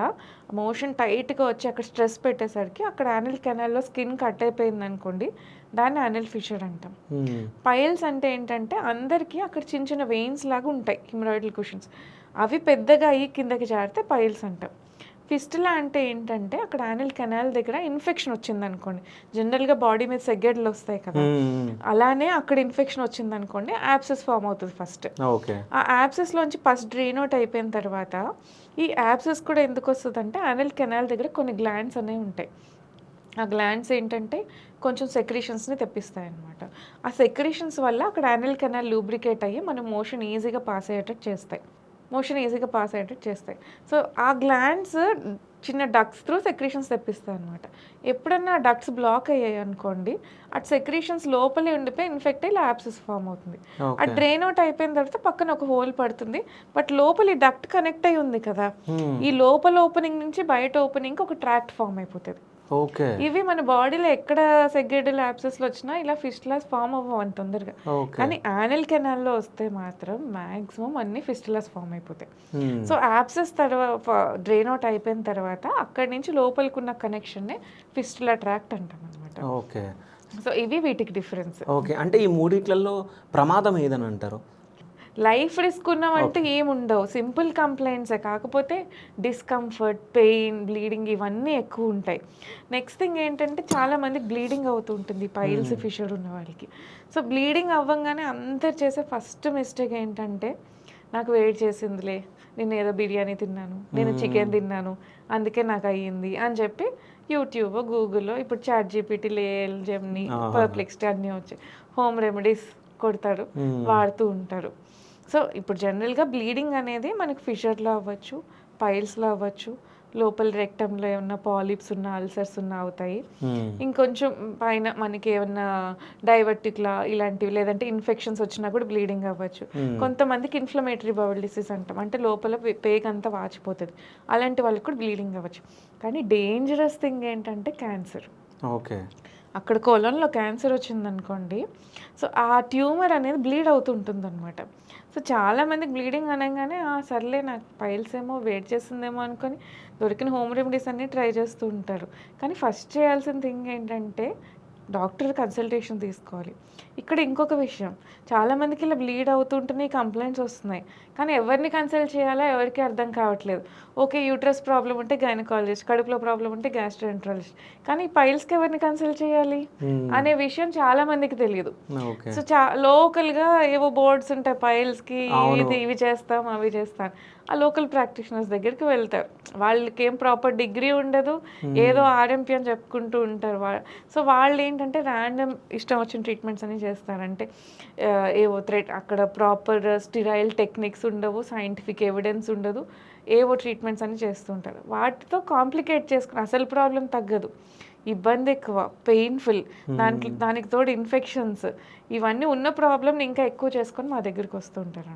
Speaker 1: మోషన్ టైట్గా వచ్చి అక్కడ స్ట్రెస్ పెట్టేసరికి అక్కడ యానల్ కెనాల్లో స్కిన్ కట్ అయిపోయింది అనుకోండి, దాన్ని యానల్ ఫిషర్ అంటాం. పైల్స్ అంటే ఏంటంటే అందరికీ అక్కడ చిన్న చిన్న వెయిన్స్ లాగా ఉంటాయి, హిమరాయిడల్ కుషన్స్, అవి పెద్దగా అయ్యి కిందకి జారితే పైల్స్ అంటాం. ఫిస్టులా అంటే ఏంటంటే అక్కడ యానల్ కెనాల్ దగ్గర ఇన్ఫెక్షన్ వచ్చింది అనుకోండి, జనరల్గా బాడీ మీద సెగ్గెడ్లు వస్తాయి కదా, అలానే అక్కడ ఇన్ఫెక్షన్ వచ్చింది అనుకోండి, యాబ్సెస్ ఫామ్ అవుతుంది ఫస్ట్. ఆ యాబ్సెస్లోంచి ఫస్ట్ డ్రైన్ అవుట్ అయిపోయిన తర్వాత ఈ యాబ్సెస్ కూడా ఎందుకు వస్తుంది అంటే యానల్ కెనాల్ దగ్గర కొన్ని గ్లాండ్స్ అనేవి ఉంటాయి. ఆ గ్లాండ్స్ ఏంటంటే కొంచెం సెక్రీషన్స్ని తెప్పిస్తాయి అనమాట. ఆ సెక్రీషన్స్ వల్ల అక్కడ యానల్ కెనాల్ లూబ్రికేట్ అయ్యి మనం మోషన్ ఈజీగా పాస్ అయ్యేటట్టు చేస్తాయి. సో ఆ గ్లాండ్స్ చిన్న డక్ట్స్ త్రూ సెక్రీషన్స్ తెప్పిస్తాయి అనమాట. ఎప్పుడన్నా ఆ డక్ట్స్ బ్లాక్ అయ్యాయి అనుకోండి, అటు సెక్రీషన్స్ లోపలే ఉండిపోయి ఇన్ఫెక్ట్ అయ్యి యాబ్సెస్ ఫామ్ అవుతుంది. ఆ డ్రైన్ అవుట్ అయిపోయిన తర్వాత పక్కన ఒక హోల్ పడుతుంది, బట్ లోపల ఈ డక్ట్ కనెక్ట్ అయి ఉంది కదా, ఈ లోపల ఓపెనింగ్ నుంచి బయట ఓపెనింగ్ ఒక ట్రాక్ట్ ఫామ్ అయిపోతుంది. ఇవి మన బాడీలో ఎక్కడ సెగ్గెడ్లు యాబ్సెస్లు వచ్చినా ఇలా ఫిస్టులాస్ ఫామ్ అవ్వవు తొందరగా, కానీ యానల్ కెనాల్లో వస్తే మాత్రం మ్యాక్సిమం అన్ని ఫిస్టులాస్ ఫామ్ అయిపోతాయి. సో యాబ్సెస్ తర్వాత డ్రైన్ అవుట్ అయిపోయిన తర్వాత అక్కడి నుంచి లోపలికున్న కనెక్షన్నే ఫిస్టులా ట్రాక్ట్ అంటాం అనమాట. సో ఇవి వీటికి డిఫరెన్స్.
Speaker 4: ఓకే, అంటే ఈ మూడిట్లలో ప్రమాదం ఏదని అంటారు?
Speaker 1: లైఫ్ రిస్క్ ఉన్నామంటే ఏముండవు, సింపుల్ కంప్లైంట్సే, కాకపోతే డిస్కంఫర్ట్, పెయిన్, బ్లీడింగ్ ఇవన్నీ ఎక్కువ ఉంటాయి. నెక్స్ట్ థింగ్ ఏంటంటే చాలా మందికి బ్లీడింగ్ అవుతూ ఉంటుంది పైల్స్ ఫిషర్ ఉన్న వాళ్ళకి. సో బ్లీడింగ్ అవ్వగానే అందరు చేసే ఫస్ట్ మిస్టేక్ ఏంటంటే నాకు వేడి చేసిందిలే, నేను ఏదో బిర్యానీ తిన్నాను, నేను చికెన్ తిన్నాను అందుకే నాకు అయ్యింది అని చెప్పి యూట్యూబ్, గూగుల్లో, ఇప్పుడు ChatGPT, లేల్, జెమినీ, పర్ప్లెక్సిటీ అన్నీ వచ్చాయి, హోమ్ రెమెడీస్ కొడతారు, వాడుతూ ఉంటారు. సో ఇప్పుడు జనరల్గా బ్లీడింగ్ అనేది మనకి ఫిషర్లో అవ్వచ్చు, పైల్స్లో అవ్వచ్చు, లోపల రెక్టంలో ఏమన్నా పాలిప్స్ ఉన్న, అల్సర్స్ ఉన్న అవుతాయి. ఇంకొంచెం పైన మనకి ఏమన్నా డైవర్టిక్లా ఇలాంటివి, లేదంటే ఇన్ఫెక్షన్స్ వచ్చినా కూడా బ్లీడింగ్ అవ్వచ్చు. కొంతమందికి ఇన్ఫ్లమేటరీ బౌల్ డిసీజ్ అంటాం, అంటే లోపల పేగ్ అంతా వాచిపోతుంది, అలాంటి వాళ్ళకి కూడా బ్లీడింగ్ అవ్వచ్చు. కానీ డేంజరస్ థింగ్ ఏంటంటే క్యాన్సర్. అక్కడ కోలంలో క్యాన్సర్ వచ్చిందనుకోండి, సో ఆ ట్యూమర్ అనేది బ్లీడ్ అవుతుంటుంది అనమాట. సో చాలామందికి బ్లీడింగ్ అనగానే సర్లే నాకు పైల్స్ ఏమో వెయిట్ చేస్తుందేమో అనుకొని దొరికిన హోమ్ రెమెడీస్ అన్నీ ట్రై చేస్తూ ఉంటారు. కానీ ఫస్ట్ చేయాల్సిన థింగ్ ఏంటంటే డాక్టర్ కన్సల్టేషన్ తీసుకోవాలి. ఇక్కడ ఇంకొక విషయం, చాలామందికి ఇలా బ్లీడ్ అవుతుంటేనే కంప్లైంట్స్ వస్తున్నాయి, కానీ ఎవరిని కన్సల్ట్ చేయాలో ఎవరికి అర్థం కావట్లేదు. ఓకే, యూట్రస్ ప్రాబ్లం ఉంటే గైనకాలజిస్ట్, కడుపులో ప్రాబ్లం ఉంటే గ్యాస్ట్రోఎంట్రాలజిస్ట్, కానీ పైల్స్కి ఎవరిని కన్సల్ట్ చేయాలి అనే విషయం చాలా మందికి తెలియదు. సో లోకల్గా ఏవో బోర్డ్స్ ఉంటాయి పైల్స్కి, ఇవి చేస్తాం అవి చేస్తాం, ఆ లోకల్ ప్రాక్టీషనర్స్ దగ్గరికి వెళ్తారు. వాళ్ళకి ఏం ప్రాపర్ డిగ్రీ ఉండదు, ఏదో ఆర్ఎంపీ అని చెప్పుకుంటూ ఉంటారు. సో వాళ్ళు ఏంటంటే ర్యాండమ్ ఇష్టం వచ్చిన ట్రీట్మెంట్స్ అని చేస్తారంటే ఏవో అక్కడ ప్రాపర్ స్టిరైల్ టెక్నిక్స్ ఉండవు, సైంటిఫిక్ ఎవిడెన్స్ ఉండదు, ఏవో ట్రీట్మెంట్స్ అని చేస్తుంటారు. వాటితో కాంప్లికేట్ చేసుకుని అసలు ప్రాబ్లం తగ్గదు, ఇబ్బంది ఎక్కువ, పెయిన్ఫుల్, దానికి తోడు ఇన్ఫెక్షన్స్, ఇవన్నీ ఉన్న ప్రాబ్లమ్ని ఇంకా ఎక్కువ చేసుకొని మా దగ్గరికి వస్తుంటారు.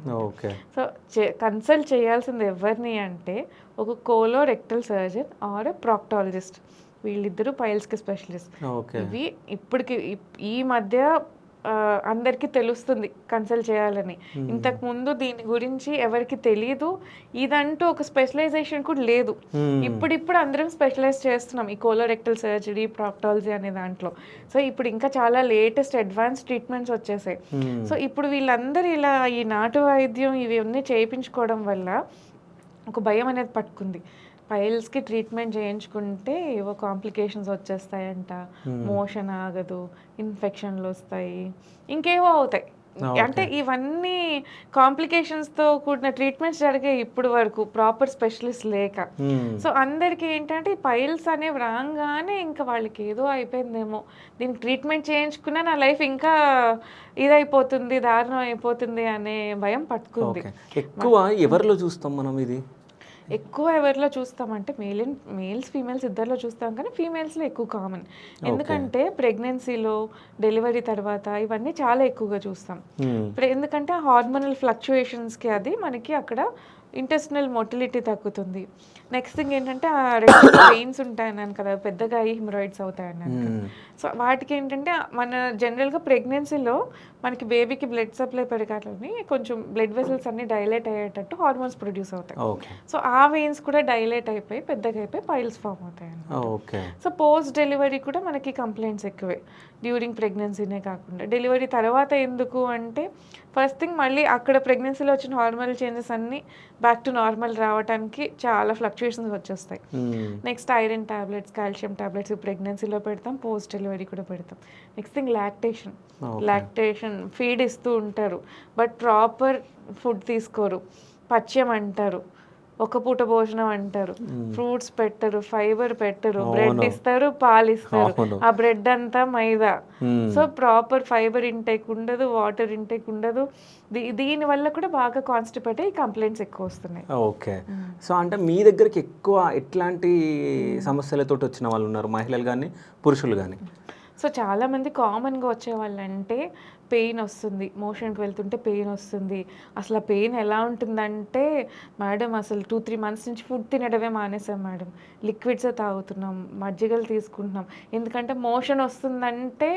Speaker 1: సో కన్సల్ట్ చేయాల్సింది ఎవరిని అంటే ఒక కోలోరెక్టల్ సర్జన్ ఆర్ ప్రాక్టాలజిస్ట్, వీళ్ళిద్దరూ పైల్స్కి స్పెషలిస్ట్. ఇవి ఇప్పటికి ఈ మధ్య అందరికీ తెలుస్తుంది కన్సల్ట్ చేయాలని. ఇంతకు ముందు దీని గురించి ఎవరికి తెలియదు, ఇదంటూ ఒక స్పెషలైజేషన్ కూడా లేదు. ఇప్పుడు అందరం స్పెషలైజ్ చేస్తున్నాం ఈ కోలోరెక్టల్ సర్జరీ, ప్రాక్టాలజీ అనే దాంట్లో. సో ఇప్పుడు ఇంకా చాలా లేటెస్ట్ అడ్వాన్స్ ట్రీట్మెంట్స్ వచ్చేసాయి. సో ఇప్పుడు వీళ్ళందరూ ఇలా ఈ నాటు వైద్యం ఇవి అన్నీ చేయించుకోవడం వల్ల ఒక భయం అనేది పట్టుకుంది. పైల్స్కి ట్రీట్మెంట్ చేయించుకుంటే ఏవో కాంప్లికేషన్స్ వచ్చేస్తాయంట, మోషన్ ఆగదు, ఇన్ఫెక్షన్లు వస్తాయి, ఇంకేవో అవుతాయి. అంటే ఇవన్నీ కాంప్లికేషన్స్తో కూడిన ట్రీట్మెంట్స్ జరిగాయి ఇప్పుడు వరకు ప్రాపర్ స్పెషలిస్ట్ లేక. సో అందరికీ ఏంటంటే ఈ పైల్స్ అనేవి రాగానే ఇంకా వాళ్ళకి ఏదో అయిపోయిందేమో, దీనికి ట్రీట్మెంట్ చేయించుకున్నా నా లైఫ్ ఇంకా ఇదైపోతుంది, దారుణం అయిపోతుంది అనే భయం పట్టుకుంది.
Speaker 4: ఎక్కువ ఎవరిలో చూస్తాం మనం ఇది?
Speaker 1: ఎక్కువ ఎవరిలో చూస్తామంటే మేల్స్ ఫీమేల్స్ ఇద్దరిలో చూస్తాం, కానీ ఫీమేల్స్లో ఎక్కువ కామన్. ఎందుకంటే ప్రెగ్నెన్సీలో, డెలివరీ తర్వాత ఇవన్నీ చాలా ఎక్కువగా చూస్తాం. ఎందుకంటే హార్మోనల్ ఫ్లక్చుయేషన్స్కి అది మనకి అక్కడ ఇంటెస్టినల్ మొటిలిటీ తగ్గుతుంది. నెక్స్ట్ థింగ్ ఏంటంటే ఆ రెండు పెయిన్స్ ఉంటాయన్నాను కదా, పెద్దగా అయ్యి హిమరాయిడ్స్ అవుతాయన్నాను కదా. సో వాటికి ఏంటంటే మన జనరల్గా ప్రెగ్నెన్సీలో మనకి బేబీకి బ్లడ్ సప్లై పెరగాలని కొంచెం బ్లడ్ వెసల్స్ అన్ని డైలేట్ అయ్యేటట్టు హార్మోన్స్ ప్రొడ్యూస్ అవుతాయి. సో ఆ వెయిన్స్ కూడా డైలేట్ అయిపోయి పెద్దగా అయిపోయి పైల్స్ ఫామ్ అవుతాయి అన్నమాట. సో పోస్ట్ డెలివరీ కూడా మనకి కంప్లైంట్స్ ఎక్కువే, డ్యూరింగ్ ప్రెగ్నెన్సీనే కాకుండా. డెలివరీ తర్వాత ఎందుకు అంటే ఫస్ట్ థింగ్ మళ్ళీ అక్కడ ప్రెగ్నెన్సీలో వచ్చిన హార్మోనల్ చేంజెస్ అన్నీ బ్యాక్ టు నార్మల్ రావడానికి చాలా ఫ్లక్చుయేషన్స్ వచ్చేస్తాయి. Next iron tablets, calcium tablets ప్రెగ్నెన్సీలో పెడతాం, పోస్ట్ డెలివరీ కూడా పెడతాం. నెక్స్ట్ థింగ్ లాక్టేషన్ ఫీడ్ ఇస్తూ ఉంటారు, బట్ ప్రాపర్ ఫుడ్ తీసుకోరు, పచ్యం అంటారు, ఒక పూట భోజనం అంటారు, ఫ్రూట్స్ పెట్టరు, ఫైబర్ పెట్టరు, బ్రెడ్ ఇస్తారు, పాలు ఇస్తారు, ఆ బ్రెడ్ అంతా మైదా. సో ప్రాపర్ ఫైబర్ ఇంటేక్ ఉండదు, వాటర్ ఇంటేక్ ఉండదు. దీని వల్ల కూడా బాగా కాన్స్టిపేట్ అయ్యి కంప్లైంట్స్ ఎక్కువ వస్తున్నాయి.
Speaker 4: ఓకే. సో అంటే మీ దగ్గరికి ఎక్కువ ఎట్లాంటి సమస్యలతో వచ్చిన వాళ్ళు ఉన్నారు, మహిళలు కానీ పురుషులు కానీ?
Speaker 1: సో చాలామంది కామన్గా వచ్చేవాళ్ళంటే పెయిన్ వస్తుంది, మోషన్కి వెళ్తుంటే పెయిన్ వస్తుంది. అసలు ఆ పెయిన్ ఎలా ఉంటుందంటే, మేడం అసలు 2-3 months నుంచి ఫుడ్ తినడమే మానేసాం మేడం, లిక్విడ్సే తాగుతున్నాం, మజ్జిగలు తీసుకుంటున్నాం. ఎందుకంటే మోషన్ వస్తుందంటే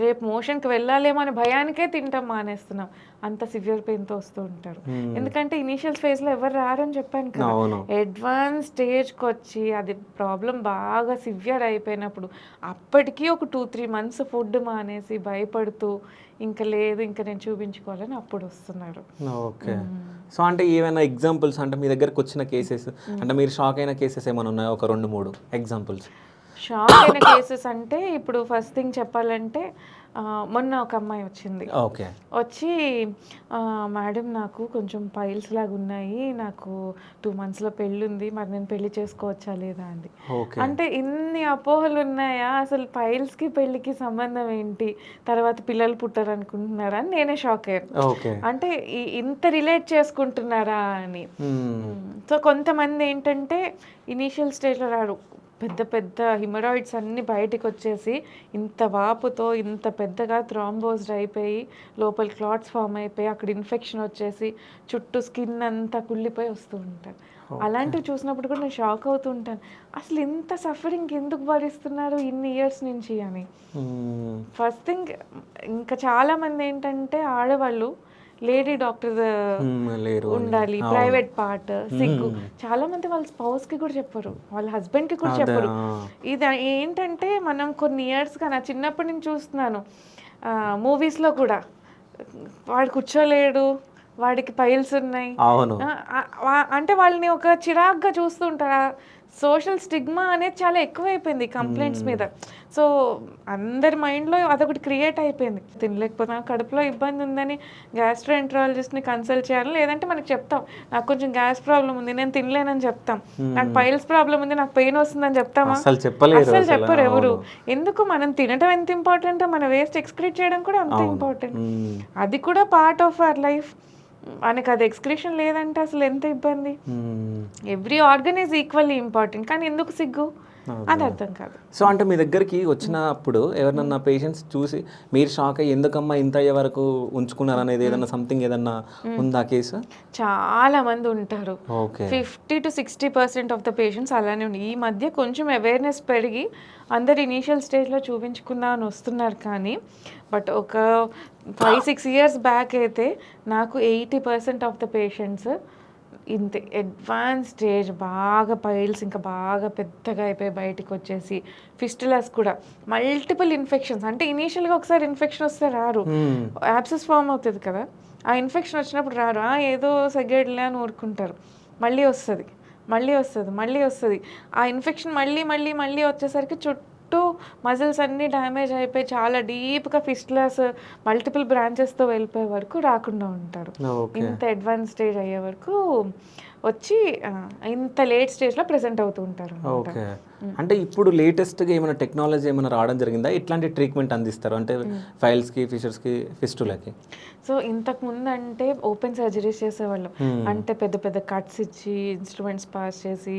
Speaker 1: రేపు మోషన్కి వెళ్ళాలేమో అనే భయానికే తింటాం మానేస్తున్నాం. అంత సివియర్ పెయిన్తో వస్తూ ఉంటారు. ఎందుకంటే ఇనీషియల్ ఫేజ్లో ఎవరు రారని చెప్పాను కదా, అడ్వాన్స్ స్టేజ్కి వచ్చి అది ప్రాబ్లం బాగా సివియర్ అయిపోయినప్పుడు అప్పటికీ ఒక 2-3 months ఫుడ్ మానేసి భయపడుతూ ఇంకా లేదు ఇంకా నేను చూపించుకోవాలని అప్పుడు వస్తున్నారు.
Speaker 4: ఓకే. సో అంటే ఏమైనా ఎగ్జాంపుల్స్, అంటే మీ దగ్గరకు వచ్చిన కేసెస్, అంటే మీరు షాక్ అయిన కేసెస్ ఏమైనా ఉన్నాయా? ఒక 2-3 ఎగ్జాంపుల్స్.
Speaker 1: షాక్ అయిన కేసెస్ అంటే ఇప్పుడు ఫస్ట్ థింగ్ చెప్పాలంటే మొన్న ఒక అమ్మాయి వచ్చింది. వచ్చి మేడం నాకు కొంచెం పైల్స్ లాగా ఉన్నాయి, నాకు 2 monthsలో పెళ్ళి ఉంది, మరి నేను పెళ్లి చేసుకోవచ్చా లేదా అంది. అంటే ఇన్ని అపోహలు ఉన్నాయా, అసలు పైల్స్కి పెళ్ళికి సంబంధం ఏంటి, తర్వాత పిల్లలు పుట్టారు అనుకుంటున్నారా అని నేనే షాక్ అయ్యాను. అంటే ఇంత రిలేట్ చేసుకుంటున్నారా అని. సో కొంతమంది ఏంటంటే ఇనీషియల్ స్టేజ్లో రారు, పెద్ద పెద్ద హిమరాయిడ్స్ అన్నీ బయటికి వచ్చేసి ఇంత వాపుతో ఇంత పెద్దగా థ్రాంబోస్డ్ అయిపోయి లోపల క్లాట్స్ ఫామ్ అయిపోయి అక్కడ ఇన్ఫెక్షన్ వచ్చేసి చుట్టూ స్కిన్ అంతా కుళ్ళిపోయి వస్తూ ఉంటారు. అలాంటివి చూసినప్పుడు కూడా నేను షాక్ అవుతూ ఉంటాను, అసలు ఇంత సఫరింగ్ ఎందుకు భరిస్తున్నారు ఇన్ని ఇయర్స్ నుంచి అని. ఫస్ట్ థింగ్ ఇంకా చాలామంది ఏంటంటే ఆడవాళ్ళు లేడీ డాక్టర్ ఉండాలి, ప్రైవేట్ పార్ట్, సిగ్గు. చాలా మంది వాళ్ళ స్పౌస్ కి కూడా చెప్పరు, వాళ్ళ హస్బెండ్ కి కూడా చెప్పరు. ఇది ఏంటంటే మనం కొన్ని ఇయర్స్గా నా చిన్నప్పటి నుంచి చూస్తున్నాను మూవీస్లో కూడా, వాడు కూర్చోలేడు, వాడికి పైల్స్ ఉన్నాయి అంటే వాళ్ళని ఒక చిరాగ్గా చూస్తూ ఉంటారు. సోషల్ స్టిగ్మా అనేది చాలా ఎక్కువైపోయింది కంప్లైంట్స్ మీద. సో అందరి మైండ్లో అదొకటి క్రియేట్ అయిపోయింది. తినలేకపోతే నాకు కడుపులో ఇబ్బంది ఉందని గ్యాస్ట్రోఎంట్రాలజిస్ట్ని కన్సల్ట్ చేయాలి, లేదంటే మనకి చెప్తాం నాకు కొంచెం గ్యాస్ ప్రాబ్లం ఉంది నేను తినలేనని చెప్తాం, నాకు పైల్స్ ప్రాబ్లం ఉంది నాకు పెయిన్ వస్తుందని చెప్తామా? అసలు చెప్పరు ఎవరు. ఎందుకు మనం తినడం ఎంత ఇంపార్టెంట్, మన వేస్ట్ ఎక్స్క్రీట్ చేయడం కూడా అంత ఇంపార్టెంట్. అది కూడా పార్ట్ ఆఫ్ అవర్ లైఫ్. మనకు అది ఎక్స్క్రీషన్ లేదంటే అసలు ఎంత ఇబ్బంది. Every organ is equally important, కానీ ఎందుకు సిగ్గు అది అర్థం కాదు.
Speaker 4: సో అంటే మీ దగ్గరికి వచ్చినప్పుడు ఎవరినన్నా పేషెంట్స్ చూసి మీరు షాక్ అయ్యి ఎందుకమ్మా ఇంత అయ్యే వరకు ఉంచుకున్నారు అనేది ఏదన్నా సంథింగ్ ఏదన్నా ఉందా కేసు?
Speaker 1: చాలా మంది ఉంటారు, 50-60% ఆఫ్ ద పేషెంట్స్ అలానే ఉన్నాయి. ఈ మధ్య కొంచెం అవేర్నెస్ పెరిగి అందరు ఇనీషియల్ స్టేజ్లో చూపించుకుందాం అని వస్తున్నారు, కానీ బట్ ఒక 5-6 years బ్యాక్ అయితే నాకు 80% ఆఫ్ ద పేషెంట్స్ ఇంతే అడ్వాన్స్ స్టేజ్, బాగా పైల్స్ ఇంకా బాగా పెద్దగా అయిపోయి బయటికి వచ్చేసి ఫిస్టులాస్ కూడా, మల్టిపుల్ ఇన్ఫెక్షన్స్. అంటే ఇనీషియల్గా ఒకసారి ఇన్ఫెక్షన్ వస్తే రారు, యాబ్సెస్ ఫామ్ అవుతుంది కదా, ఆ ఇన్ఫెక్షన్ వచ్చినప్పుడు రారు, ఏదో సగ్గేడ్లే అని ఊరుకుంటారు, మళ్ళీ వస్తుంది. ఆ ఇన్ఫెక్షన్ మళ్ళీ వచ్చేసరికి చుట్టూ మజిల్స్ అన్నీ డ్యామేజ్ అయిపోయి చాలా డీప్గా ఫిస్టులాస్ మల్టిపుల్ బ్రాంచెస్తో వెళ్ళిపోయే వరకు రాకుండా ఉంటారు. ఇంత అడ్వాన్స్ స్టేజ్ అయ్యే వరకు వచ్చి ఇంత లేట్ స్టేజ్లో ప్రెజెంట్ అవుతూ ఉంటారు.
Speaker 4: ఓకే. అంటే ఇప్పుడు లేటెస్ట్గా ఏమైనా టెక్నాలజీ ఏమైనా రావడం జరిగిందా? ఇట్లాంటి ట్రీట్మెంట్ అందిస్తారు అంటే ఫైల్స్కి, ఫిషర్స్కి, ఫిస్టులకి?
Speaker 1: సో ఇంతకు ముందు అంటే ఓపెన్ సర్జరీస్ చేసేవాళ్ళం, అంటే పెద్ద పెద్ద కట్స్ ఇచ్చి ఇన్స్ట్రుమెంట్స్ పాస్ చేసి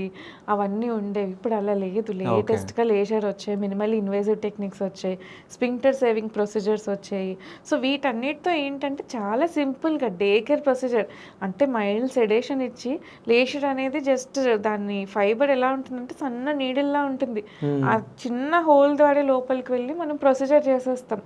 Speaker 1: అవన్నీ ఉండేవి. ఇప్పుడు అలా లేదు. లేటెస్ట్గా లేజర్ వచ్చాయి, మినిమల్ ఇన్వేజివ్ టెక్నిక్స్ వచ్చాయి, స్పింక్టర్ సేవింగ్ ప్రొసీజర్స్ వచ్చాయి. సో వీటన్నిటితో ఏంటంటే చాలా సింపుల్గా డే కేర్ ప్రొసీజర్, అంటే మైల్డ్ సెడేషన్ ఇచ్చి లేజర్ అనేది జస్ట్ దాన్ని ఫైబర్ ఎలా ఉంటుందంటే సన్న నీడిల్లా ఉంటుంది. ఆ చిన్న హోల్ ద్వారా లోపలికి వెళ్ళి మనం ప్రొసీజర్ చేసేస్తాం.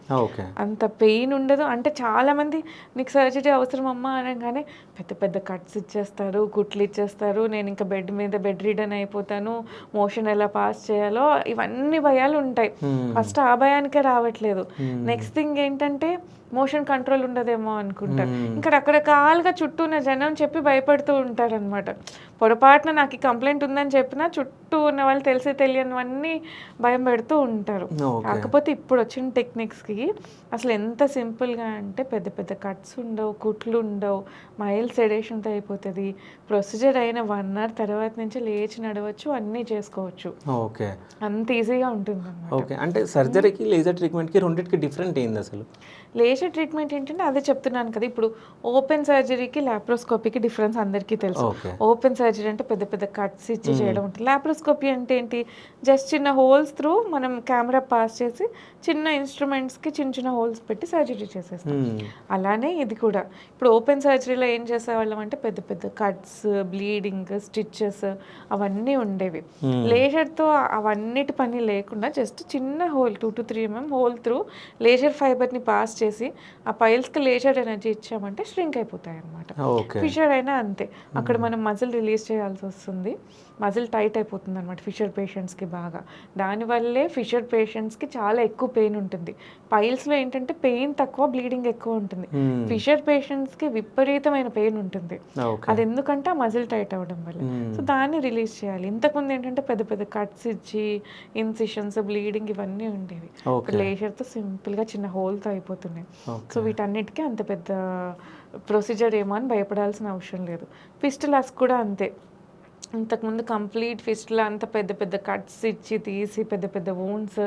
Speaker 1: అంత పెయిన్ ఉండదు. అంటే చాలా మంది నీకు సర్జరీ అవసరం అమ్మా అనగానే పెద్ద పెద్ద కట్స్ ఇచ్చేస్తారు, కుట్లు ఇచ్చేస్తారు, నేను ఇంకా బెడ్ మీద బెడ్ రీడన్ అయిపోతాను, మోషన్ ఎలా పాస్ చేయాలో ఇవన్నీ భయాలు ఉంటాయి. ఫస్ట్ ఆ భయానికే రావట్లేదు. నెక్స్ట్ థింగ్ ఏంటంటే మోషన్ కంట్రోల్ ఉండదేమో అనుకుంటారు. ఇంకా రకరకాలుగా చుట్టూ ఉన్న జనం చెప్పి భయపడుతూ ఉంటారనమాట. పొరపాటున నాకు ఈ కంప్లైంట్ ఉందని చెప్పినా చుట్టూ ఉన్న వాళ్ళు తెలిసి తెలియనివన్నీ భయం పెడుతూ ఉంటారు. కాకపోతే ఇప్పుడు వచ్చిన టెక్నిక్స్కి అసలు ఎంత సింపుల్గా అంటే పెద్ద పెద్ద కట్స్ ఉండవు, కుట్లు ఉండవు, మైల్డ్ సెడేషన్తో అయిపోతుంది. ప్రొసీజర్ అయిన 1 hour తర్వాత నుంచి లేచి నడవచ్చు, అన్నీ చేసుకోవచ్చు.
Speaker 4: ఓకే,
Speaker 1: అంత ఈజీగా ఉంటుంది అన్నమాట.
Speaker 4: ఓకే. అంటే సర్జరీకి లేజర్ ట్రీట్మెంట్కి రెండింటికి డిఫరెంట్ ఏంది అసలు?
Speaker 1: లేజర్ ట్రీట్మెంట్ ఏంటంటే అదే చెప్తున్నాను కదా, ఇప్పుడు ఓపెన్ సర్జరీకి లాప్రోస్కోపీకి డిఫరెన్స్ అందరికీ తెలుసు. ఓపెన్ సర్జరీ అంటే పెద్ద పెద్ద కట్స్ ఇచ్చి చేయడం ఉంటుంది. లాప్రోస్కోపీ అంటే ఏంటి, జస్ట్ చిన్న హోల్స్ త్రూ మనం కెమెరా పాస్ చేసి చిన్న ఇన్స్ట్రుమెంట్స్కి చిన్న చిన్న హోల్స్ పెట్టి సర్జరీ చేసేస్తాం. అలానే ఇది కూడా ఇప్పుడు ఓపెన్ సర్జరీలో ఏం చేసేవాళ్ళం అంటే పెద్ద పెద్ద కట్స్, బ్లీడింగ్, స్టిచెస్ అవన్నీ ఉండేవి. లేజర్తో అవన్నిటి పని లేకుండా జస్ట్ చిన్న whole 2 to 3 mm whole through laser ఫైబర్ని పాస్ చేసి ఆ పైల్స్కి లేజర్ ఎనర్జీ ఇచ్చామంటే ష్రింక్ అయిపోతాయి అన్నమాట. ఫిషర్ అయినా అంతే, అక్కడ మనం మజిల్ రిలీజ్ చేయాల్సి వస్తుంది, మజిల్ టైట్ అయిపోతుంది అనమాట ఫిషర్ పేషెంట్స్కి బాగా. దానివల్లే ఫిషర్ పేషెంట్స్కి చాలా ఎక్కువ పెయిన్ ఉంటుంది. పైల్స్లో ఏంటంటే పెయిన్ తక్కువ, బ్లీడింగ్ ఎక్కువ ఉంటుంది. ఫిషర్ పేషెంట్స్కి విపరీతమైన పెయిన్ ఉంటుంది. అది ఎందుకంటే ఆ మజిల్ టైట్ అవ్వడం వల్ల. సో దాన్ని రిలీజ్ చేయాలి. ఇంతకుముందు ఏంటంటే పెద్ద పెద్ద కట్స్ ఇచ్చి ఇన్సిషన్స్, బ్లీడింగ్ ఇవన్నీ ఉండేవి. లేజర్తో సింపుల్గా చిన్న హోల్తో అయిపోతున్నాయి. సో వీటన్నిటికీ అంత పెద్ద ప్రొసీజర్ ఏమో అని భయపడాల్సిన అవసరం లేదు. ఫిస్టులాస్ కూడా అంతే. ఇంతకుముందు కంప్లీట్ ఫిస్టులా అంత పెద్ద పెద్ద కట్స్ ఇచ్చి తీసి పెద్ద పెద్ద వూండ్స్,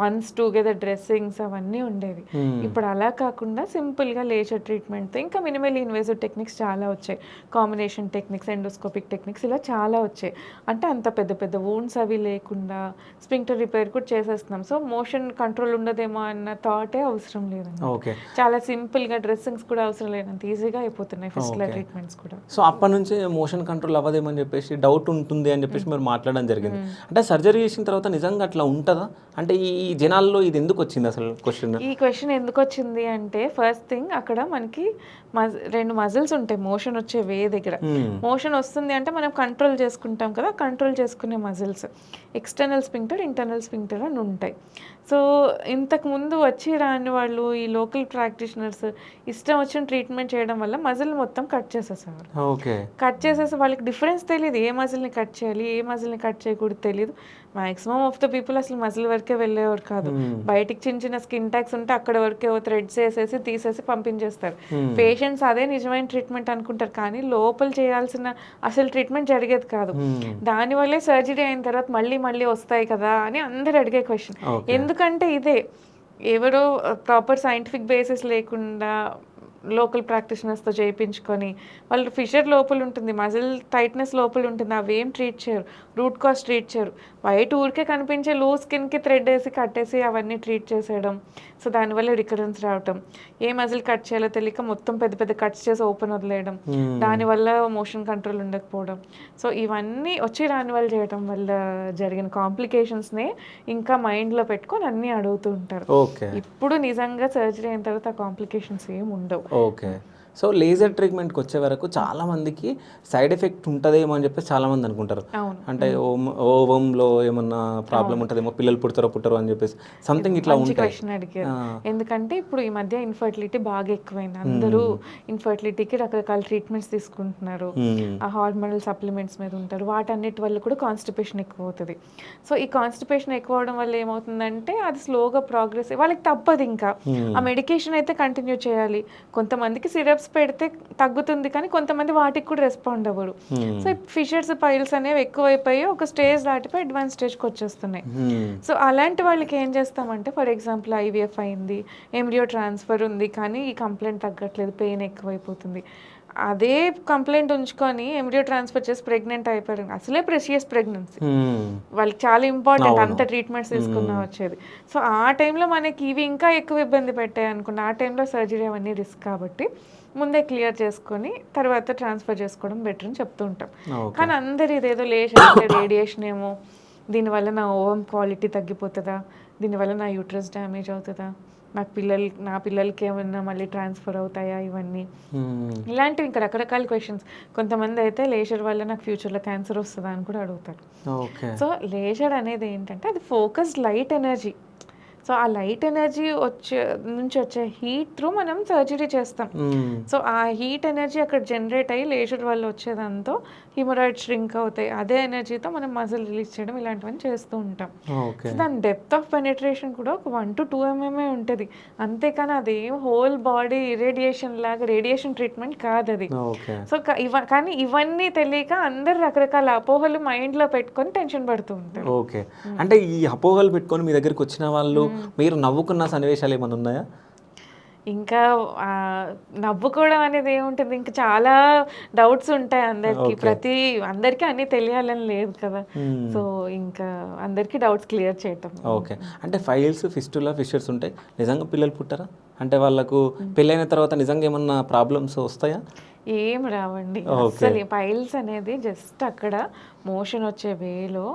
Speaker 1: మంత్స్ టుగెదర్ డ్రెస్సింగ్స్ అవన్నీ ఉండేవి. ఇప్పుడు అలా కాకుండా సింపుల్గా లేజర్ ట్రీట్మెంట్తో ఇంకా మినిమల్ ఇన్వేజివ్ టెక్నిక్స్ చాలా వచ్చాయి. కాంబినేషన్ టెక్నిక్స్, ఎండోస్కోపిక్ టెక్నిక్స్ ఇలా చాలా వచ్చాయి. అంటే అంత పెద్ద పెద్ద వూండ్స్ అవి లేకుండా స్పింక్టర్ రిపేర్ కూడా చేసేస్తున్నాం. సో మోషన్ కంట్రోల్ ఉండదేమో అన్న థాటే అవసరం లేదండి. చాలా సింపుల్గా డ్రెస్సింగ్స్ కూడా అవసరం లేనంత ఈజీగా అయిపోతున్నాయి ఫిస్టులా ట్రీట్మెంట్స్ కూడా.
Speaker 4: సో అప్పటి నుంచి మోషన్ కంట్రోల్ అవ్వదేమని చెప్పేసి డౌట్ ఉంటుంది అని చెప్పేసి మీరు మాట్లాడడం జరిగింది. అంటే సర్జరీ చేసిన తర్వాత నిజంగా అట్లా ఉంటుందా? అంటే ఈ జనాల్లో ఇది ఎందుకు వచ్చింది అసలు క్వశ్చన్?
Speaker 1: ఈ క్వశ్చన్ ఎందుకు వచ్చింది అంటే ఫస్ట్ థింగ్ అక్కడ మనకి 2 మజిల్స్ ఉంటాయి మోషన్ వచ్చే వే దగ్గర. మోషన్ వస్తుంది అంటే మనం కంట్రోల్ చేసుకుంటాం కదా, కంట్రోల్ చేసుకునే muscles external sphincter, internal sphincter అని ఉంటాయి. సో ఇంతకు ముందు వచ్చి రాని వాళ్ళు ఈ లోకల్ ప్రాక్టీషనర్స్ ఇష్టం వచ్చిన ట్రీట్మెంట్ చేయడం వల్ల మజిల్ మొత్తం కట్ చేసేసేవారు. కట్ చేసేసి వాళ్ళకి డిఫరెన్స్ తెలియదు, ఏ మజిల్ని కట్ చేయాలి, ఏ మజిల్ని కట్ చేయకూడదు తెలియదు. మ్యాక్సిమం ఆఫ్ ద పీపుల్ అసలు మజిల్ వరకే వెళ్ళేవారు కాదు. బయటికి చిన్న చిన్న స్కిన్ ట్యాక్స్ ఉంటే అక్కడ వరకే థ్రెడ్స్ వేసేసి తీసేసి పంపించేస్తారు. పేషెంట్స్ అదే నిజమైన ట్రీట్మెంట్ అనుకుంటారు, కానీ లోపల చేయాల్సిన అసలు ట్రీట్మెంట్ జరిగేది కాదు. దానివల్లే సర్జరీ అయిన తర్వాత మళ్ళీ మళ్ళీ వస్తాయి కదా అని అందరు అడిగే క్వశ్చన్. ఎందుకంటే ఇదే ఎవరో ప్రాపర్ సైంటిఫిక్ బేసిస్ లేకుండా లోకల్ ప్రాక్టీషనర్స్తో చేయించుకొని వాళ్ళు ఫిషర్ లోపల ఉంటుంది, మజిల్ టైట్నెస్ లోపల ఉంటుంది, అవేం ట్రీట్ చేయరు, రూట్ కాజ్ ట్రీట్ చేయరు. బయట ఊరికే కనిపించే లూజ్ స్కిన్కి థ్రెడ్ వేసి కట్టేసి అవన్నీ ట్రీట్ చేసేయడం. సో దానివల్ల రికరెన్స్ రావటం, ఏ మజిల్ కట్ చేయాలో తెలియక మొత్తం పెద్ద పెద్ద కట్స్ చేసి ఓపెన్ వదిలేయడం, దానివల్ల మోషన్ కంట్రోల్ ఉండకపోవడం. సో ఇవన్నీ వచ్చి రాని వాళ్ళు చేయడం వల్ల జరిగిన కాంప్లికేషన్స్నే ఇంకా మైండ్లో పెట్టుకొని అన్నీ అడుగుతూ ఉంటారు. ఇప్పుడు నిజంగా సర్జరీ అయిన తర్వాత ఆ కాంప్లికేషన్స్ ఏమి ఉండవు.
Speaker 4: ఓకే. సో లేజర్ ట్రీట్మెంట్కి వచ్చే వరకు చాలా మందికి సైడ్ ఎఫెక్ట్ ఉంటుందేమో అని చెప్పేసి చాలా మంది అనుకుంటారు. అంటే ఓవంలో ఏమన్నా ప్రాబ్లం ఉంటుందేమో, పిల్లలు పుట్టరో అని చెప్పేసి సంథింగ్ ఇట్లా ఉంటాయి.
Speaker 1: క్వశ్చన్ అడిగారు. ఎందుకంటే ఇప్పుడు ఈ మధ్య ఇన్ఫర్టిలిటీ బాగా ఎక్కువైంది. అందరూ ఇన్ఫర్టిలిటీకి రకరకాల ట్రీట్మెంట్స్ తీసుకుంటున్నారు, ఆ హార్మోనల్ సప్లిమెంట్స్ మీద ఉంటారు. వాటన్నిటి వల్ల కూడా కాన్స్టిపేషన్ ఎక్కువ అవుతుంది. సో ఈ కాన్స్టిపేషన్ ఎక్కువ అవడం వల్ల ఏమవుతుందంటే అది స్లోగా ప్రోగ్రెస్, వాళ్ళకి తప్పదు, ఇంకా ఆ మెడికేషన్ అయితే కంటిన్యూ చేయాలి. కొంతమందికి సిరప్స్ పెడితే తగ్గుతుంది, కానీ కొంతమంది వాటికి కూడా రెస్పాండ్ అవ్వరు. సో ఫిషర్స్ పైల్స్ అనేవి ఎక్కువైపోయి ఒక స్టేజ్ దాటిపోయి అడ్వాన్స్ స్టేజ్కి వచ్చేస్తున్నాయి. సో అలాంటి వాళ్ళకి ఏం చేస్తామంటే, ఫర్ ఎగ్జాంపుల్ IVF అయింది, ఎంబ్రియో ట్రాన్స్ఫర్ ఉంది, కానీ ఈ కంప్లైంట్ తగ్గట్లేదు, పెయిన్ ఎక్కువైపోతుంది. అదే కంప్లైంట్ ఉంచుకొని ఎంబ్రియో ట్రాన్స్ఫర్ చేసి ప్రెగ్నెంట్ అయిపోయారు, అసలే ప్రెషియస్ ప్రెగ్నెన్సీ, వాళ్ళకి చాలా ఇంపార్టెంట్, అంత ట్రీట్మెంట్స్ తీసుకున్నా వచ్చేది. సో ఆ టైంలో మనకి ఇవి ఇంకా ఎక్కువ ఇబ్బంది పెట్టాయి అనుకున్న, ఆ టైంలో సర్జరీ అవన్నీ రిస్క్ కాబట్టి ముందే క్లియర్ చేసుకొని తర్వాత ట్రాన్స్ఫర్ చేసుకోవడం బెటర్ అని చెప్తూ ఉంటాం. కానీ అందరు ఇదేదో రేడియేషన్ ఏమో, దీనివల్ల నా ఓవం క్వాలిటీ తగ్గిపోతుందా, దీనివల్ల నా యూట్రస్ డ్యామేజ్ అవుతుందా, నా పిల్లలకి ఏమన్నా మళ్ళీ ట్రాన్స్ఫర్ అవుతాయా, ఇవన్నీ ఇలాంటివి ఇంకా రకరకాల క్వశ్చన్స్. కొంతమంది అయితే లేజర్ వల్ల నాకు ఫ్యూచర్లో క్యాన్సర్ వస్తుందా అని కూడా అడుగుతారు. సో లేజర్ అనేది ఏంటంటే అది ఫోకస్డ్ లైట్ ఎనర్జీ. సో ఆ లైట్ ఎనర్జీ నుంచి వచ్చే హీట్ త్రూ మనం సర్జరీ చేస్తాం. సో ఆ హీట్ ఎనర్జీ అక్కడ జనరేట్ అయ్యి లేజర్ వల్ల వచ్చేదాంతో హిమరాయిడ్ ష్రింక్ అవుతాయి. అదే ఎనర్జీతో మనం మజిల్ రిలీజ్ చేయడం ఇలాంటివన్నీ చేస్తూ ఉంటాం. సో దాని డెప్త్ ఆఫ్ పెనిట్రేషన్ కూడా ఒక 1 to 2 mm ఉంటుంది. అంతేకాని అదేం హోల్ బాడీ ఇరేడియేషన్ లాగా రేడియేషన్ ట్రీట్మెంట్ కాదు అది. సో కానీ ఇవన్నీ తెలియక అందరు రకరకాల అపోహలు మైండ్లో పెట్టుకొని టెన్షన్ పడుతూ ఉంటారు.
Speaker 4: ఓకే, అంటే ఈ అపోహలు పెట్టుకొని మీ దగ్గరికి వచ్చిన వాళ్ళు మీరు నవ్వుకున్న సన్నివేశాలు ఏమైనా ఉన్నాయా?
Speaker 1: ఇంకా నవ్వుకోవడం అనేది ఏముంటుంది, ఇంకా చాలా డౌట్స్ ఉంటాయి అందరికి, అందరికీ అన్నీ తెలియాలని లేదు కదా. సో ఇంకా అందరికీ డౌట్స్ క్లియర్ చేయటం.
Speaker 4: ఓకే, అంటే ఫైల్స్, ఫిస్టులా, ఫిషర్స్ ఉంటాయి, నిజంగా పిల్లలు పుట్టారా? అంటే వాళ్ళకు పెళ్ళైన తర్వాత నిజంగా ఏమన్నా ప్రాబ్లమ్స్ వస్తాయా?
Speaker 1: ఏం రావండి అసలు. పైల్స్ అనేది జస్ట్ అక్కడ మోషన్ వచ్చే వేలో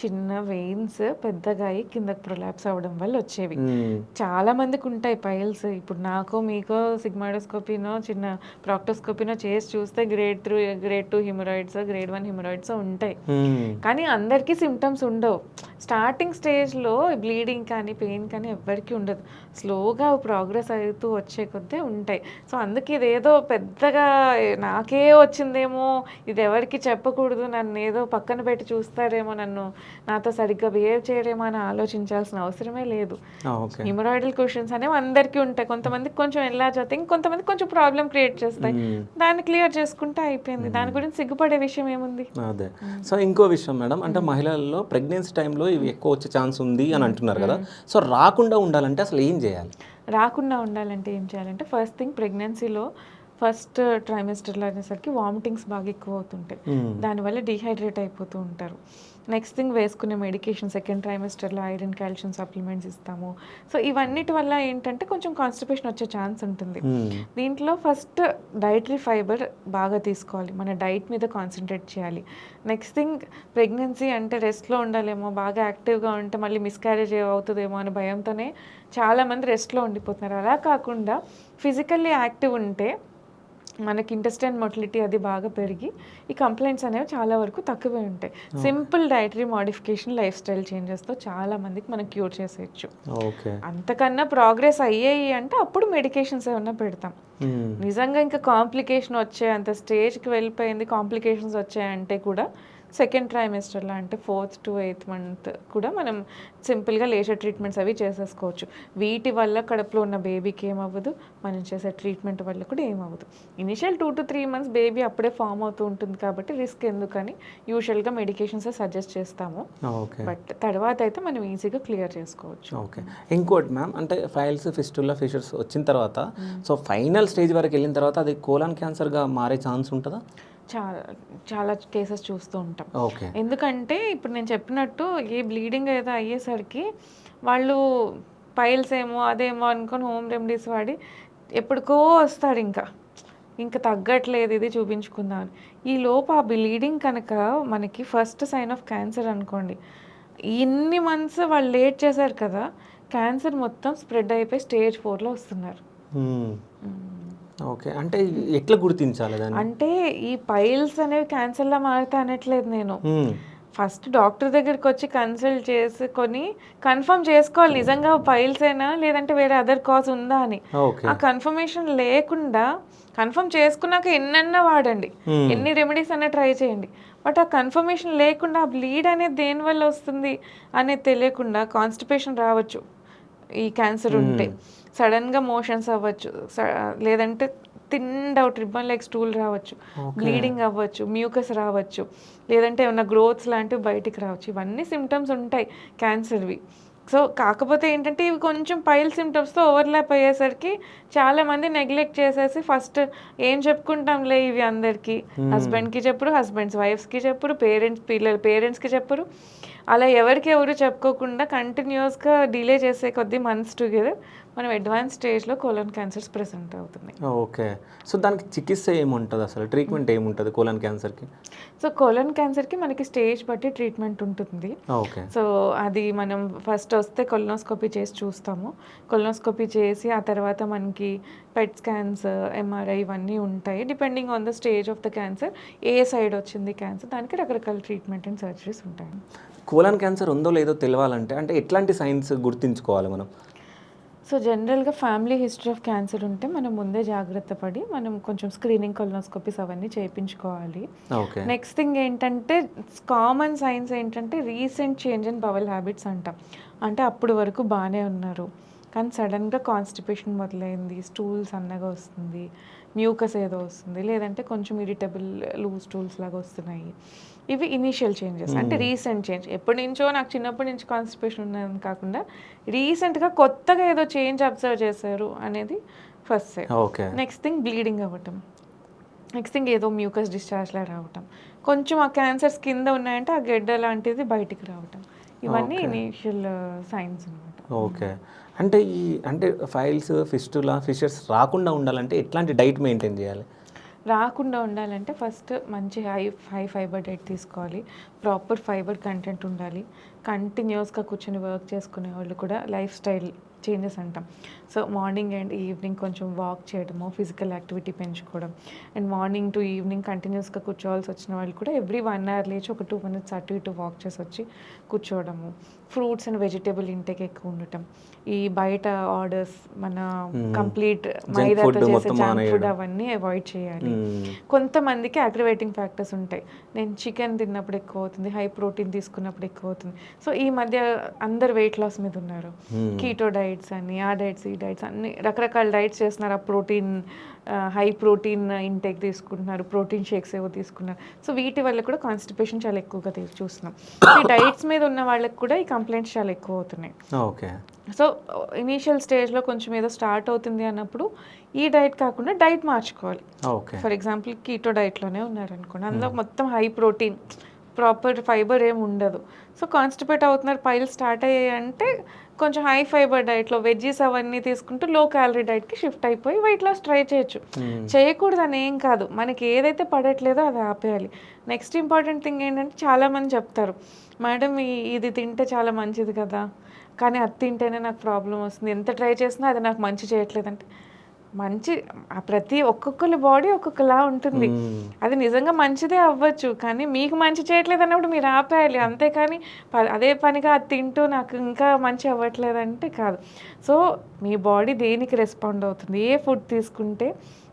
Speaker 1: చిన్న వెయిన్స్ పెద్దగా అయ్యి కిందకి ప్రొలాప్స్ అవ్వడం వల్ల వచ్చేవి. చాలా మందికి ఉంటాయి పైల్స్. ఇప్పుడు నాకు మీకో సిగ్మాడోస్కోపీనో చిన్న ప్రాక్టోస్కోపీనో చేసి చూస్తే గ్రేడ్ 2 హిమరాయిడ్స్, గ్రేడ్ 1 హిమరాయిడ్స్ ఉంటాయి. కానీ అందరికీ సిమ్టమ్స్ ఉండవు. స్టార్టింగ్ స్టేజ్లో బ్లీడింగ్ కానీ పెయిన్ కానీ ఎవ్వరికీ ఉండదు. స్లోగా ప్రోగ్రెస్ అవుతూ వచ్చే కొద్దే ఉంటాయి. సో అందుకే ఇదేదో పెద్దగా నాకే వచ్చిందేమో, ఇది ఎవరికి చెప్పకూడదు, నన్ను ఏదో పక్కన పెట్టి చూస్తారేమో, నాతో సరిగ్గా బిహేవ్ చేయరేమో అని ఆలోచించాల్సిన అవసరమే లేదు. హిమరాయిడల్ క్వశ్చన్స్ అనేవి అందరికీ ఉంటాయి. కొంతమందికి కొంచెం ఎల్లార్జ్ అవుతాయి, ఇంకొంతమందికి కొంచెం ప్రాబ్లం క్రియేట్ చేస్తాయి. దాన్ని క్లియర్ చేసుకుంటే అయిపోయింది. దాని గురించి సిగ్గుపడే విషయం ఏముంది?
Speaker 4: అదే. సో ఇంకో విషయం మేడం, అంటే మహిళల్లో ప్రెగ్నెన్సీ టైంలో ఇవి ఎక్కువ వచ్చే ఛాన్స్ ఉంది అని అంటున్నారు కదా. సో రాకుండా ఉండాలంటే అసలు ఏం చేయాలి?
Speaker 1: రాకుండా ఉండాలంటే ఏం చేయాలంటే, ఫస్ట్ థింగ్ ప్రెగ్నెన్సీలో ఫస్ట్ ట్రైమెస్టర్లో అనేసరికి వామిటింగ్స్ బాగా ఎక్కువ అవుతుంటాయి. దానివల్ల డీహైడ్రేట్ అయిపోతూ ఉంటారు. నెక్స్ట్ థింగ్ వేసుకునే మెడికేషన్, సెకండ్ ట్రైమెస్టర్లో ఐరన్, కాల్షియం సప్లిమెంట్స్ ఇస్తాము. సో ఇవన్నిటి వల్ల ఏంటంటే కొంచెం కాన్స్టిపేషన్ వచ్చే ఛాన్స్ ఉంటుంది. దీంట్లో ఫస్ట్ డైటరీ ఫైబర్ బాగా తీసుకోవాలి, మన డైట్ మీద కాన్సన్ట్రేట్ చేయాలి. నెక్స్ట్ థింగ్, ప్రెగ్నెన్సీ అంటే రెస్ట్లో ఉండాలేమో, బాగా యాక్టివ్గా ఉంటే మళ్ళీ మిస్క్యారేజ్ అవుతుందేమో అని భయంతోనే చాలామంది రెస్ట్లో ఉండిపోతున్నారు. అలా కాకుండా ఫిజికల్లీ యాక్టివ్ ఉంటే మనకి ఇంటెస్టైన్ మొటిలిటీ అది బాగా పెరిగి ఈ కంప్లైంట్స్ అనేవి చాలా వరకు తక్కువే ఉంటాయి. Simple dietary modification, lifestyle చేంజెస్తో చాలా మందికి మనం క్యూర్ చేసేయచ్చు. అంతకన్నా ప్రోగ్రెస్ అయ్యాయి అంటే అప్పుడు మెడికేషన్స్ ఏమన్నా పెడతాం. నిజంగా ఇంకా కాంప్లికేషన్ వచ్చే అంత స్టేజ్కి వెళ్ళిపోయింది, కాంప్లికేషన్స్ వచ్చాయంటే కూడా సెకండ్ ట్రైమెస్టర్లో అంటే 4th to 8th month కూడా మనం సింపుల్గా లేజర్ ట్రీట్మెంట్స్ అవి చేసేసుకోవచ్చు. వీటి వల్ల కడుపులో ఉన్న బేబీకి ఏమవ్వదు, మనం చేసే ట్రీట్మెంట్ వల్ల కూడా ఏమవ్వదు. ఇనిషియల్ 2 to 3 months బేబీ అప్పుడే ఫామ్ అవుతూ ఉంటుంది కాబట్టి రిస్క్ ఎందుకని యూజువల్గా మెడికేషన్స్ సజెస్ట్ చేస్తాము. బట్ తర్వాత అయితే మనం ఈజీగా క్లియర్ చేసుకోవచ్చు.
Speaker 4: ఓకే, ఇంకోటి మ్యామ్, అంటే ఫైల్స్, ఫిస్టులా, ఫిషర్స్ వచ్చిన తర్వాత సో ఫైనల్ స్టేజ్ వరకు వెళ్ళిన తర్వాత అది కోలాన్ క్యాన్సర్గా మారే ఛాన్స్ ఉంటుందా?
Speaker 1: చాలా కేసెస్ చూస్తూ ఉంటాం. ఎందుకంటే ఇప్పుడు నేను చెప్పినట్టు ఏ బ్లీడింగ్ ఏదో అయ్యేసరికి వాళ్ళు పైల్స్ ఏమో అదేమో అనుకొని హోమ్ రెమెడీస్ వాడి ఎప్పటికో వస్తారు, ఇంకా తగ్గట్లేదు, ఇది చూపించుకుందాం అని. ఈ లోపు ఆ బ్లీడింగ్ కనుక మనకి ఫస్ట్ సైన్ ఆఫ్ క్యాన్సర్ అనుకోండి, ఇన్ని మంత్స్ వాళ్ళు లేట్ చేశారు కదా, క్యాన్సర్ మొత్తం స్ప్రెడ్ అయిపోయి స్టేజ్ 4లో వస్తున్నారు.
Speaker 4: ఓకే. అంటే ఎట్లా గుర్తించాలి దాన్ని?
Speaker 1: అంటే ఈ పైల్స్ అనేవి క్యాన్సర్లా మారుతా అనట్లేదు నేను.
Speaker 4: హ్మ్.
Speaker 1: ఫస్ట్ డాక్టర్ దగ్గరికి వచ్చి కన్సల్ట్ చేసుకొని కన్ఫర్మ్ చేసుకోవాలి నిజంగా పైల్సేనా లేదంటే వేరే అదర్ కాజ్ ఉందా అని.
Speaker 4: ఓకే.
Speaker 1: ఆ కన్ఫర్మేషన్ లేకుండా కన్ఫర్మ్ చేసుకున్నాక ఎన్నన్నా వాడండి, ఎన్ని రెమెడీస్ అన్నా ట్రై చేయండి. బట్ ఆ కన్ఫర్మేషన్ లేకుండా ఆ బ్లీడ్ అనేది దేనివల్ల వస్తుంది అనేది తెలియకుండా కాన్స్టిపేషన్ రావచ్చు ఈ క్యాన్సర్ ఉంటే, సడన్గా మోషన్స్ అవ్వచ్చు, లేదంటే thin out ribbon like stool రావచ్చు, బ్లీడింగ్ అవ్వచ్చు, మ్యూకస్ రావచ్చు, లేదంటే ఏమైనా గ్రోత్స్ లాంటివి బయటికి రావచ్చు. ఇవన్నీ సిమ్టమ్స్ ఉంటాయి క్యాన్సర్వి. సో కాకపోతే ఏంటంటే ఇవి కొంచెం పైల్ సిమ్టమ్స్తో ఓవర్లాప్ అయ్యేసరికి చాలామంది నెగ్లెక్ట్ చేసేసి ఫస్ట్ ఏం చెప్పుకుంటాంలే ఇవి అందరికీ, హస్బెండ్కి చెప్పరు, హస్బెండ్స్ వైఫ్స్కి చెప్పరు, పేరెంట్స్కి చెప్పరు. అలా ఎవరికి ఎవరు చెప్పుకోకుండా కంటిన్యూస్గా డిలే చేసే కొద్దీ మంత్స్ టుగెదర్ మనం అడ్వాన్స్ స్టేజ్లో కోలన్ క్యాన్సర్స్ ప్రెసెంట్ అవుతున్నాయి.
Speaker 4: ఓకే. సో దానికి చికిత్స ఏముంటుంది అసలు? ట్రీట్మెంట్ ఏముంటుంది కోలన్ క్యాన్సర్కి?
Speaker 1: సో కోలన్ క్యాన్సర్కి మనకి స్టేజ్ బట్టి ట్రీట్మెంట్ ఉంటుంది.
Speaker 4: ఓకే.
Speaker 1: సో అది మనం ఫస్ట్ వస్తే కొలనోస్కోపీ చేసి చూస్తాము. కొలనోస్కోపీ చేసి ఆ తర్వాత మనకి పెట్ స్కాన్స్, ఎంఆర్ఐ ఇవన్నీ ఉంటాయి. Depending on the stage of the cancer, A side వచ్చింది క్యాన్సర్, దానికి రకరకాల ట్రీట్మెంట్ అండ్ సర్జరీస్ ఉంటాయి.
Speaker 4: కోలన్ క్యాన్సర్ ఉందో లేదో తెలియాలంటే అంటే ఎట్లాంటి సైన్స్ గుర్తించుకోవాలి మనం?
Speaker 1: సో జనరల్గా ఫ్యామిలీ హిస్టరీ ఆఫ్ క్యాన్సర్ ఉంటే మనం ముందే జాగ్రత్త పడి మనం కొంచెం స్క్రీనింగ్ కొలనోస్కోపీస్ అవన్నీ చేయించుకోవాలి.
Speaker 4: ఓకే.
Speaker 1: నెక్స్ట్ థింగ్ ఏంటంటే కామన్ సైన్స్ ఏంటంటే recent change in bowel habits అంటాం. అంటే అప్పుడు వరకు బాగానే ఉన్నారు కానీ సడన్గా కాన్స్టిపేషన్ మొదలైంది, స్టూల్స్ సన్నగా వస్తుంది, మ్యూకస్ ఏదో వస్తుంది, లేదంటే కొంచెం ఇరిటబుల్ లూజ్ స్టూల్స్ లాగా వస్తున్నాయి. ఇవి ఇనీషియల్ చేంజెస్, అంటే రీసెంట్ చేంజ్. ఎప్పటి నుంచో నాకు చిన్నప్పటి నుంచి కాన్స్టిపేషన్ ఉన్నదని కాకుండా రీసెంట్గా కొత్తగా ఏదో చేంజ్ అబ్జర్వ్ చేశారు అనేది first side.
Speaker 4: Okay.
Speaker 1: Next thing bleeding అవ్వటం, నెక్స్ట్ థింగ్ ఏదో మ్యూకస్ డిశ్చార్జ్లా రావటం, కొంచెం ఆ క్యాన్సర్స్ కింద ఉన్నాయంటే ఆ గెడ్డ లాంటిది బయటికి రావటం, ఇవన్నీ ఇనీషియల్ సైన్స్ అన్నమాట.
Speaker 4: ఓకే. అంటే ఫైల్స్, ఫిషర్స్ రాకుండా ఉండాలంటే ఎట్లాంటి డైట్ మెయింటైన్ చేయాలి?
Speaker 1: రాకుండా ఉండాలంటే ఫస్ట్ మంచి హై ఫైబర్ డైట్ తీసుకోవాలి, ప్రాపర్ ఫైబర్ కంటెంట్ ఉండాలి. కంటిన్యూస్గా కూర్చొని వర్క్ చేసుకునే వాళ్ళు కూడా లైఫ్ స్టైల్ చేంజెస్ అంటాం. సో మార్నింగ్ అండ్ ఈవినింగ్ కొంచెం వాక్ చేయడము, ఫిజికల్ యాక్టివిటీ పెంచుకోవడం, అండ్ మార్నింగ్ టు ఈవినింగ్ కంటిన్యూస్గా కూర్చోవాల్సి వచ్చిన వాళ్ళు కూడా ఎవ్రీ 1 hour లేచి ఒక 2 minutes అటు ఇటు వాక్ చేసి వచ్చి కూర్చోవడము, ఫ్రూట్స్ అండ్ వెజిటేబుల్ ఇంటేక్ ఎక్కువ ఉండటం, ఈ బయట ఆర్డర్స్ మన కంప్లీట్ మైదాతో చేసే జంక్ ఫుడ్ అవన్నీ అవాయిడ్ చేయాలి. కొంతమందికి అగ్రివేటింగ్ ఫ్యాక్టర్స్ ఉంటాయి, నేను చికెన్ తిన్నప్పుడు ఎక్కువ అవుతుంది, హై ప్రోటీన్ తీసుకున్నప్పుడు ఎక్కువ అవుతుంది. సో ఈ మధ్య అందరు వెయిట్ లాస్ మీద ఉన్నారు, కీటో డైట్స్ అని, ఆ డైట్స్ ఈ డైట్స్ అన్ని రకరకాల డైట్స్ చేస్తున్నారు. ఆ ప్రోటీన్ హై ప్రోటీన్ ఇంటేక్ తీసుకుంటున్నారు, ప్రోటీన్ షేక్స్ ఏవో తీసుకున్నారు. సో వీటి వల్ల కూడా కాన్స్టిపేషన్ చాలా ఎక్కువగా చూస్తున్నాం. ఈ డైట్స్ మీద ఉన్న వాళ్ళకి కూడా ఈ కంప్లైంట్స్ చాలా ఎక్కువ అవుతున్నాయి.
Speaker 4: ఓకే.
Speaker 1: సో ఇనీషియల్ స్టేజ్లో కొంచెం ఏదో స్టార్ట్ అవుతుంది అన్నప్పుడు ఈ డైట్ కాకుండా డైట్ మార్చుకోవాలి. ఫర్ ఎగ్జాంపుల్ కీటో డైట్లోనే ఉన్నారనుకోండి, అందులో మొత్తం హై ప్రోటీన్, ప్రాపర్ ఫైబర్ ఏమి ఉండదు. సో కాన్స్టిపేట్ అవుతున్నారు, పైలు స్టార్ట్ అయ్యాయి అంటే కొంచెం హై ఫైబర్ డైట్లో వెజ్జీస్ అవన్నీ తీసుకుంటూ లో క్యాలరీ డైట్కి షిఫ్ట్ అయిపోయి వెయిట్ లాస్ ట్రై చేయొచ్చు. చేయకూడదు అని ఏం కాదు, మనకి ఏదైతే పడట్లేదో అది ఆపేయాలి. నెక్స్ట్ ఇంపార్టెంట్ థింగ్ ఏంటంటే చాలామంది చెప్తారు, మేడం ఇది తింటే చాలా మంచిది కదా, కానీ అది తింటేనే నాకు ప్రాబ్లం వస్తుంది, ఎంత ట్రై చేసినా అది నాకు మంచి చేయట్లేదంటే మంచి ప్రతి ఒక్కొక్కరి బాడీ ఒక్కొక్కలా ఉంటుంది. అది నిజంగా మంచిదే అవ్వచ్చు, కానీ మీకు మంచి చేయట్లేదు అన్నప్పుడు మీరు ఆపేయాలి. అంతేకాని అదే పనిగా అది తింటూ నాకు ఇంకా మంచి అవ్వట్లేదంటే కాదు. సో మీ బాడీ దేనికి రెస్పాండ్ అవుతుంది, ఏ ఫుడ్ తీసుకుంటే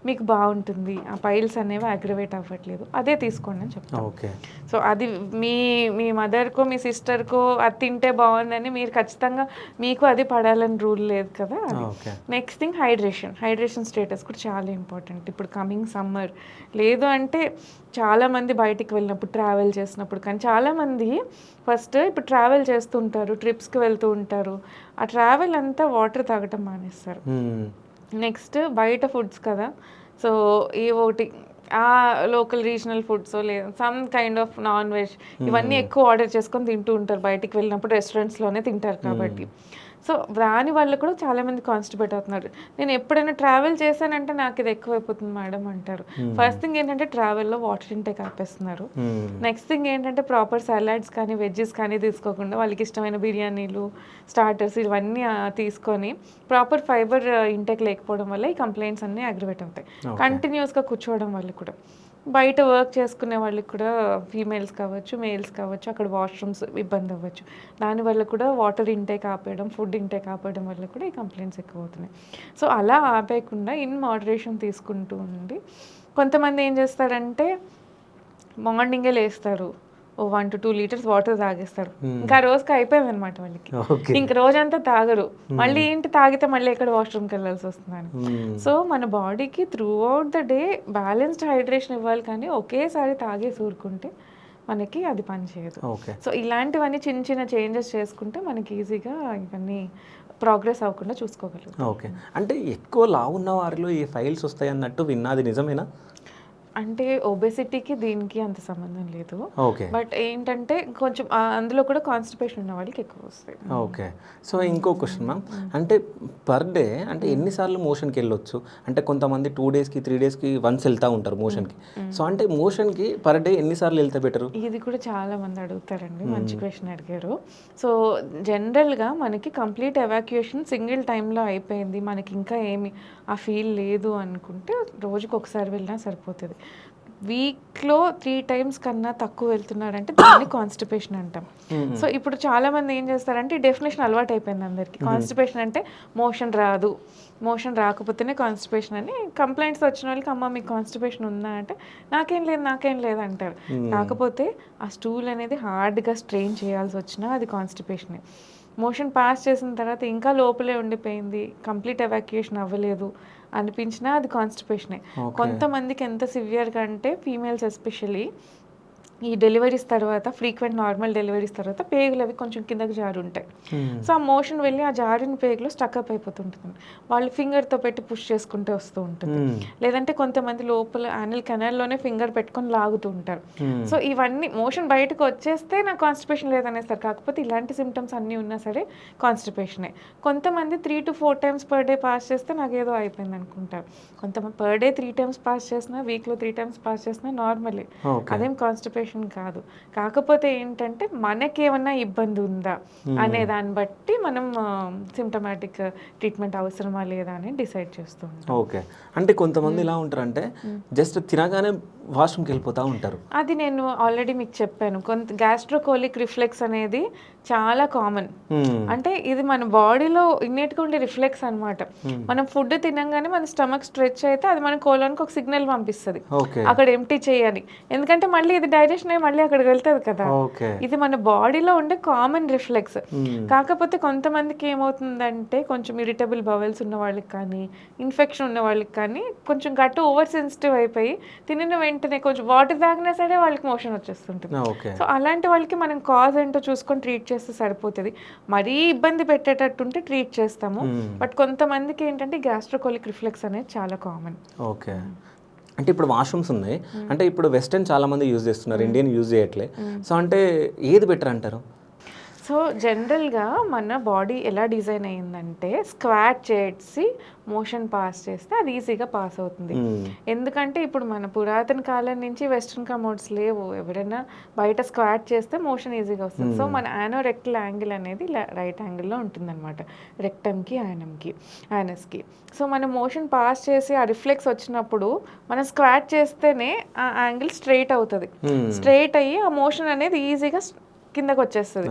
Speaker 1: మీకు బాగుంటుంది, ఆ పైల్స్ అనేవి అగ్రివేట్ అవ్వట్లేదు, అదే తీసుకోండి అని చెప్తాను.
Speaker 4: ఓకే.
Speaker 1: సో అది మీ మదర్కో మీ సిస్టర్కో అది తింటే బాగుందని మీరు ఖచ్చితంగా మీకు అది పడాలని రూల్ లేదు కదా. నెక్స్ట్ థింగ్ హైడ్రేషన్ స్టేటస్ కూడా చాలా ఇంపార్టెంట్. ఇప్పుడు కమింగ్ సమ్మర్, లేదు అంటే చాలామంది బయటికి వెళ్ళినప్పుడు ట్రావెల్ చేసినప్పుడు, కానీ చాలామంది ఫస్ట్ ఇప్పుడు ట్రావెల్ చేస్తుంటారు, ట్రిప్స్కి వెళ్తూ ఉంటారు, ఆ ట్రావెల్ అంతా వాటర్ తాగటం మానేస్తారు. నెక్స్ట్ బయట ఫుడ్స్ కదా, సో ఈ ఒకటి ఆ లోకల్ రీజనల్ ఫుడ్స్ లేదా some kind of non veg ఇవన్నీ ఎక్కువ ఆర్డర్ చేసుకొని తింటూ ఉంటారు, బయటికి వెళ్ళినప్పుడు రెస్టారెంట్స్లోనే తింటారు కాబట్టి. సో దాని వల్ల కూడా చాలామంది కాన్స్టిపేట్ అవుతున్నారు. నేను ఎప్పుడైనా ట్రావెల్ చేశానంటే నాకు ఇది ఎక్కువైపోతుంది మేడం అంటారు. ఫస్ట్ థింగ్ ఏంటంటే ట్రావెల్లో వాటర్ ఇంటేక్ ఆపేస్తున్నారు. నెక్స్ట్ థింగ్ ఏంటంటే ప్రాపర్ సలాడ్స్ కానీ వెజ్జెస్ కానీ తీసుకోకుండా వాళ్ళకి ఇష్టమైన బిర్యానీలు, స్టార్టర్స్ ఇవన్నీ తీసుకొని ప్రాపర్ ఫైబర్ ఇంటేక్ లేకపోవడం వల్ల ఈ కంప్లైంట్స్ అన్నీ అగ్రివేట్ అవుతాయి. కంటిన్యూస్గా కూర్చోవడం వల్ల కూడా, బయట వర్క్ చేసుకునే వాళ్ళకి కూడా ఫీమేల్స్ కావచ్చు, మేల్స్ కావచ్చు, అక్కడ వాష్రూమ్స్ ఇబ్బంది అవ్వచ్చు. దానివల్ల కూడా వాటర్ ఇంటేక్ ఆపేయడం, ఫుడ్ ఇంటేక్ ఆపేయడం వల్ల కూడా ఈ కంప్లైంట్స్ ఎక్కువ అవుతున్నాయి. సో అలా ఆపేయకుండా ఇన్ మోడరేషన్ తీసుకుంటూ ఉండి, కొంతమంది ఏం చేస్తారంటే మార్నింగే లేస్తారు, 1 to 2 లీటర్స్ వాటర్ తాగేస్తారు, ఇంకా రోజుకి అయిపోయింది అనమాట వాళ్ళకి. ఇంక రోజంతా తాగరు, మళ్ళీ ఏంటి తాగితే మళ్ళీ ఎక్కడ వాష్రూమ్కి వెళ్ళాల్సి వస్తుందని. సో మన బాడీకి through out the day balanced hydration ఇవ్వాలి, కానీ ఒకేసారి తాగేసి ఊరుకుంటే మనకి అది పనిచేయదు. సో ఇలాంటివన్నీ చిన్న చిన్న చేంజెస్ చేసుకుంటే మనకి ఈజీగా ఇవన్నీ ప్రోగ్రెస్ అవ్వకుండా చూసుకోగలుగుతాం.
Speaker 4: ఓకే, అంటే ఎక్కువ లావు ఉన్న వారిలో ఈ ఫైల్స్ వస్తాయి అన్నట్టు విన్నది నిజమేనా?
Speaker 1: అంటే ఒబెసిటీకి దీనికి అంత సంబంధం లేదు.
Speaker 4: ఓకే,
Speaker 1: బట్ ఏంటంటే కొంచెం అందులో కూడా కాన్స్టిపేషన్ ఉన్న వాళ్ళకి ఎక్కువ వస్తాయి.
Speaker 4: ఓకే, సో ఇంకో క్వశ్చన్ మ్యామ్, అంటే పర్ డే అంటే ఎన్నిసార్లు మోషన్కి వెళ్ళొచ్చు? అంటే కొంతమంది 2 daysకి 3 daysకి వన్స్ వెళ్తూ ఉంటారు మోషన్కి. సో అంటే మోషన్కి పర్ డే ఎన్నిసార్లు వెళ్తే బెటరు?
Speaker 1: ఇది కూడా చాలా మంది అడుగుతారండి, మంచి క్వశ్చన్ అడిగారు. సో జనరల్గా మనకి కంప్లీట్ ఎవాక్యుయేషన్ సింగిల్ టైంలో అయిపోయింది, మనకి ఇంకా ఏమి ఆ ఫీల్ లేదు అనుకుంటే రోజుకి ఒకసారి వెళ్ళినా సరిపోతుంది. వీక్లో 3 times కన్నా తక్కువ వెళ్తున్నారంటే దాన్ని కాన్స్టిపేషన్ అంటాం. సో ఇప్పుడు చాలా మంది ఏం చేస్తారంటే ఈ డెఫినేషన్ అలవాటు అయిపోయింది అందరికీ. కాన్స్టిపేషన్ అంటే మోషన్ రాదు, మోషన్ రాకపోతేనే కాన్స్టిపేషన్ అని. కంప్లైంట్స్ వచ్చిన వాళ్ళకి అమ్మ మీకు కాన్స్టిపేషన్ ఉందా అంటే నాకేం లేదు అంటారు. కాకపోతే ఆ స్టూల్ అనేది హార్డ్గా స్ట్రెయిన్ చేయాల్సి వచ్చినా అది కాన్స్టిపేషనే. మోషన్ పాస్ చేసిన తర్వాత ఇంకా లోపలే ఉండిపోయింది, కంప్లీట్ ఎవాక్యుయేషన్ అవ్వలేదు అనిపించినా అది కాన్స్టిపేషనే. కొంతమందికి ఎంత సివియర్గా అంటే ఫీమేల్స్ ఎస్పెషల్లీ ఈ డెలివరీస్ తర్వాత, ఫ్రీక్వెంట్ నార్మల్ డెలివరీస్ తర్వాత పేగులు అవి కొంచెం కిందకి జారు ఉంటాయి. సో ఆ మోషన్ వెళ్ళి ఆ జారిన పేగులో స్టక్అప్ అయిపోతుంటుంది, వాళ్ళు ఫింగర్తో పెట్టి పుష్ చేసుకుంటే వస్తూ ఉంటుంది. లేదంటే కొంతమంది లోపల యానల్ కెనాల్లోనే ఫింగర్ పెట్టుకొని లాగుతూ ఉంటారు. సో ఇవన్నీ మోషన్ బయటకు వచ్చేస్తే నాకు కాన్స్టిపేషన్ లేదనేస్తారు. కాకపోతే ఇలాంటి సిమ్టమ్స్ అన్నీ ఉన్నా సరే కాన్స్టిపేషనే. కొంతమంది 3 to 4 times per day pass చేస్తే నాకు ఏదో అయిపోయింది అనుకుంటారు. కొంతమంది పర్ డే 3 times పాస్ చేసినా, వీక్లో 3 times పాస్ చేసినా నార్మలే, అదేం కాన్స్టిపేషన్ కాదు. కాకపోతే ఏంటంటే మనకేమన్నా ఇబ్బంది ఉందా అనే దాన్ని బట్టి మనం సిమ్టమాటిక్ ట్రీట్మెంట్ అవసరమా లేదా అని డిసైడ్ చేస్తూ ఉంటాం.
Speaker 4: ఓకే, అంటే కొంతమంది ఇలా ఉంటారంటే జస్ట్ తినగానే వాష్రూమ్కి వెళ్ళిపోతూ ఉంటారు.
Speaker 1: అది నేను ఆల్రెడీ మీకు చెప్పాను, కొంత గ్యాస్ట్రోకోలిక్ రిఫ్లెక్స్ అనేది చాలా కామన్. అంటే ఇది మన బాడీలో ఇన్నేట్గా ఉండే రిఫ్లెక్స్ అనమాట. మనం ఫుడ్ తినగానే మన స్టమక్ స్ట్రెచ్ అయితే అది మన కోలోన్కి ఒక సిగ్నల్ పంపిస్తుంది అక్కడ ఎంటీ చేయాలి, ఎందుకంటే మళ్ళీ ఇది డైజెషన్ అయ్యి మళ్ళీ అక్కడికి వెళ్తుంది కదా. ఇది మన బాడీలో ఉండే కామన్ రిఫ్లెక్స్. కాకపోతే కొంతమందికి ఏమవుతుందంటే కొంచెం ఇరిటబుల్ బవెల్స్ ఉన్న వాళ్ళకి కానీ, ఇన్ఫెక్షన్ ఉన్న వాళ్ళకి కానీ కొంచెం గట్టు ఓవర్ సెన్సిటివ్ అయిపోయి తినిన వెంటనే కొంచెం వాటర్ తాగినా సరే వాళ్ళకి మోషన్ వచ్చేస్తుంటుంది. సో అలాంటి వాళ్ళకి మనం కాజ్ ఏంటో చూసుకొని ట్రీట్ చేస్తే సరిపోతుంది. మరీ ఇబ్బంది పెట్టేటట్టుంటే ట్రీట్ చేస్తాము. బట్ కొంతమందికి ఏంటంటే గ్యాస్ట్రోకోలిక్ రిఫ్లెక్స్ అనేది చాలా కామన్.
Speaker 4: ఓకే, అంటే ఇప్పుడు వాష్రూమ్స్ ఉన్నాయి, అంటే ఇప్పుడు వెస్టర్న్ చాలా మంది యూజ్ చేస్తున్నారు, ఇండియన్ యూజ్ చేయట్లే. సో అంటే ఏది బెటర్ అంటారు?
Speaker 1: సో జనరల్గా మన బాడీ ఎలా డిజైన్ అయ్యిందంటే స్క్వాట్ చేసి మోషన్ పాస్ చేస్తే అది ఈజీగా పాస్ అవుతుంది. ఎందుకంటే ఇప్పుడు మన పురాతన కాలం నుంచి వెస్ట్రన్ కమోడ్స్ లేవు, ఎవరైనా బయట స్క్వాట్ చేస్తే మోషన్ ఈజీగా వస్తుంది. సో మన యానోరెక్టల్ యాంగిల్ అనేది రైట్ యాంగిల్లో ఉంటుందన్నమాట, రెక్టమ్కి యానస్కి. సో మనం మోషన్ పాస్ చేసి ఆ రిఫ్లెక్స్ వచ్చినప్పుడు మనం స్క్వాట్ చేస్తేనే ఆ యాంగిల్ స్ట్రైట్ అవుతుంది. స్ట్రైట్ అయ్యి ఆ మోషన్ అనేది ఈజీగా కిందకు వచ్చేస్తుంది.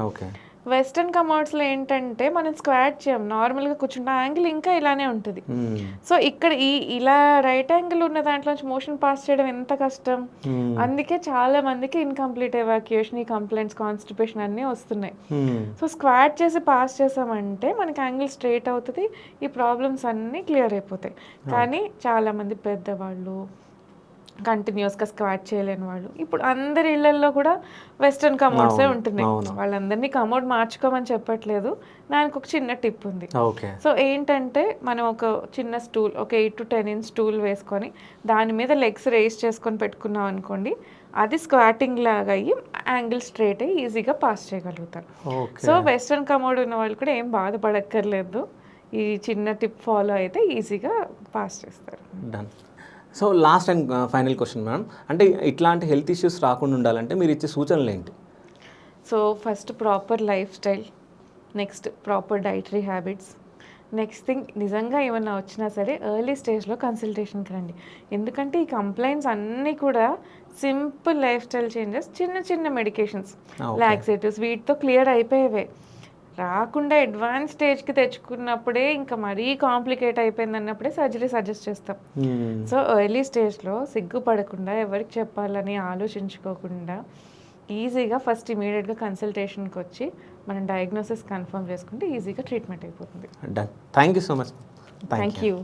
Speaker 1: వెస్టర్న్ కమోడ్స్లో ఏంటంటే మనం స్క్వాట్ చేయం, నార్మల్గా కూర్చుంటే యాంగిల్ ఇంకా ఇలానే ఉంటుంది. సో ఇక్కడ ఇలా రైట్ యాంగిల్ ఉన్న దాంట్లోంచి మోషన్ పాస్ చేయడం ఎంత కష్టం. అందుకే చాలా మందికి ఇన్కంప్లీట్ ఎవాక్యుయేషన్, ఈ కంప్లైంట్స్, కాన్స్టిపేషన్ అన్నీ వస్తున్నాయి. సో స్క్వాట్ చేసి పాస్ చేసామంటే మనకి యాంగిల్ స్ట్రైట్ అవుతుంది, ఈ ప్రాబ్లమ్స్ అన్నీ క్లియర్ అయిపోతాయి. కానీ చాలా మంది పెద్దవాళ్ళు, కంటిన్యూస్గా స్క్వాట్ చేయలేని వాళ్ళు, ఇప్పుడు అందరి ఇళ్లల్లో కూడా వెస్ట్రన్ కమోడ్సే ఉంటున్నాయి. వాళ్ళందరినీ కమోడ్ మార్చుకోమని చెప్పట్లేదు, దానికి ఒక చిన్న టిప్ ఉంది.
Speaker 4: ఓకే.
Speaker 1: సో ఏంటంటే మనం ఒక చిన్న స్టూల్, ఒక 8 to 10 inch స్టూల్ వేసుకొని దాని మీద లెగ్స్ రేస్ చేసుకొని పెట్టుకున్నాం అనుకోండి, అది స్క్వాటింగ్ లాగా అయ్యి యాంగిల్ స్ట్రైట్ అయ్యి ఈజీగా పాస్ చేయగలుగుతారు. సో వెస్ట్రన్ కమోడ్ ఉన్న వాళ్ళు కూడా ఏం బాధపడక్కర్లేదు, ఈ చిన్న టిప్ ఫాలో అయితే ఈజీగా పాస్ చేస్తారు.
Speaker 4: Done. So last and final question madam, అంటే ఇట్లాంటి హెల్త్ ఇష్యూస్ రాకుండా ఉండాలంటే మీరు ఇచ్చే సూచనలు ఏంటి?
Speaker 1: So first proper life style, next proper dietary habits, next thing నిజంగా ఏమన్నా వచ్చినా సరే ఎర్లీ స్టేజ్లో కన్సల్టేషన్కి రండి. ఎందుకంటే ఈ కంప్లైంట్స్ అన్నీ కూడా సింపుల్ లైఫ్ స్టైల్ చేంజెస్, చిన్న చిన్న మెడికేషన్స్, లాక్సేటివ్స్ వీటితో క్లియర్ అయిపోయేవే. రాకుండా అడ్వాన్స్ స్టేజ్కి తెచ్చుకున్నప్పుడే ఇంకా మరీ కాంప్లికేట్ అయిపోయింది అన్నప్పుడే సర్జరీ సజెస్ట్ చేస్తాం. సో ఎర్లీ స్టేజ్లో సిగ్గుపడకుండా, ఎవరికి చెప్పాలని ఆలోచించుకోకుండా ఈజీగా ఫస్ట్ ఇమీడియట్గా కన్సల్టేషన్కి వచ్చి మనం డయాగ్నోసిస్ కన్ఫర్మ్ చేసుకుంటే ఈజీగా ట్రీట్మెంట్ అయిపోతుంది.
Speaker 4: Done. Thank you so much.
Speaker 1: Thank you.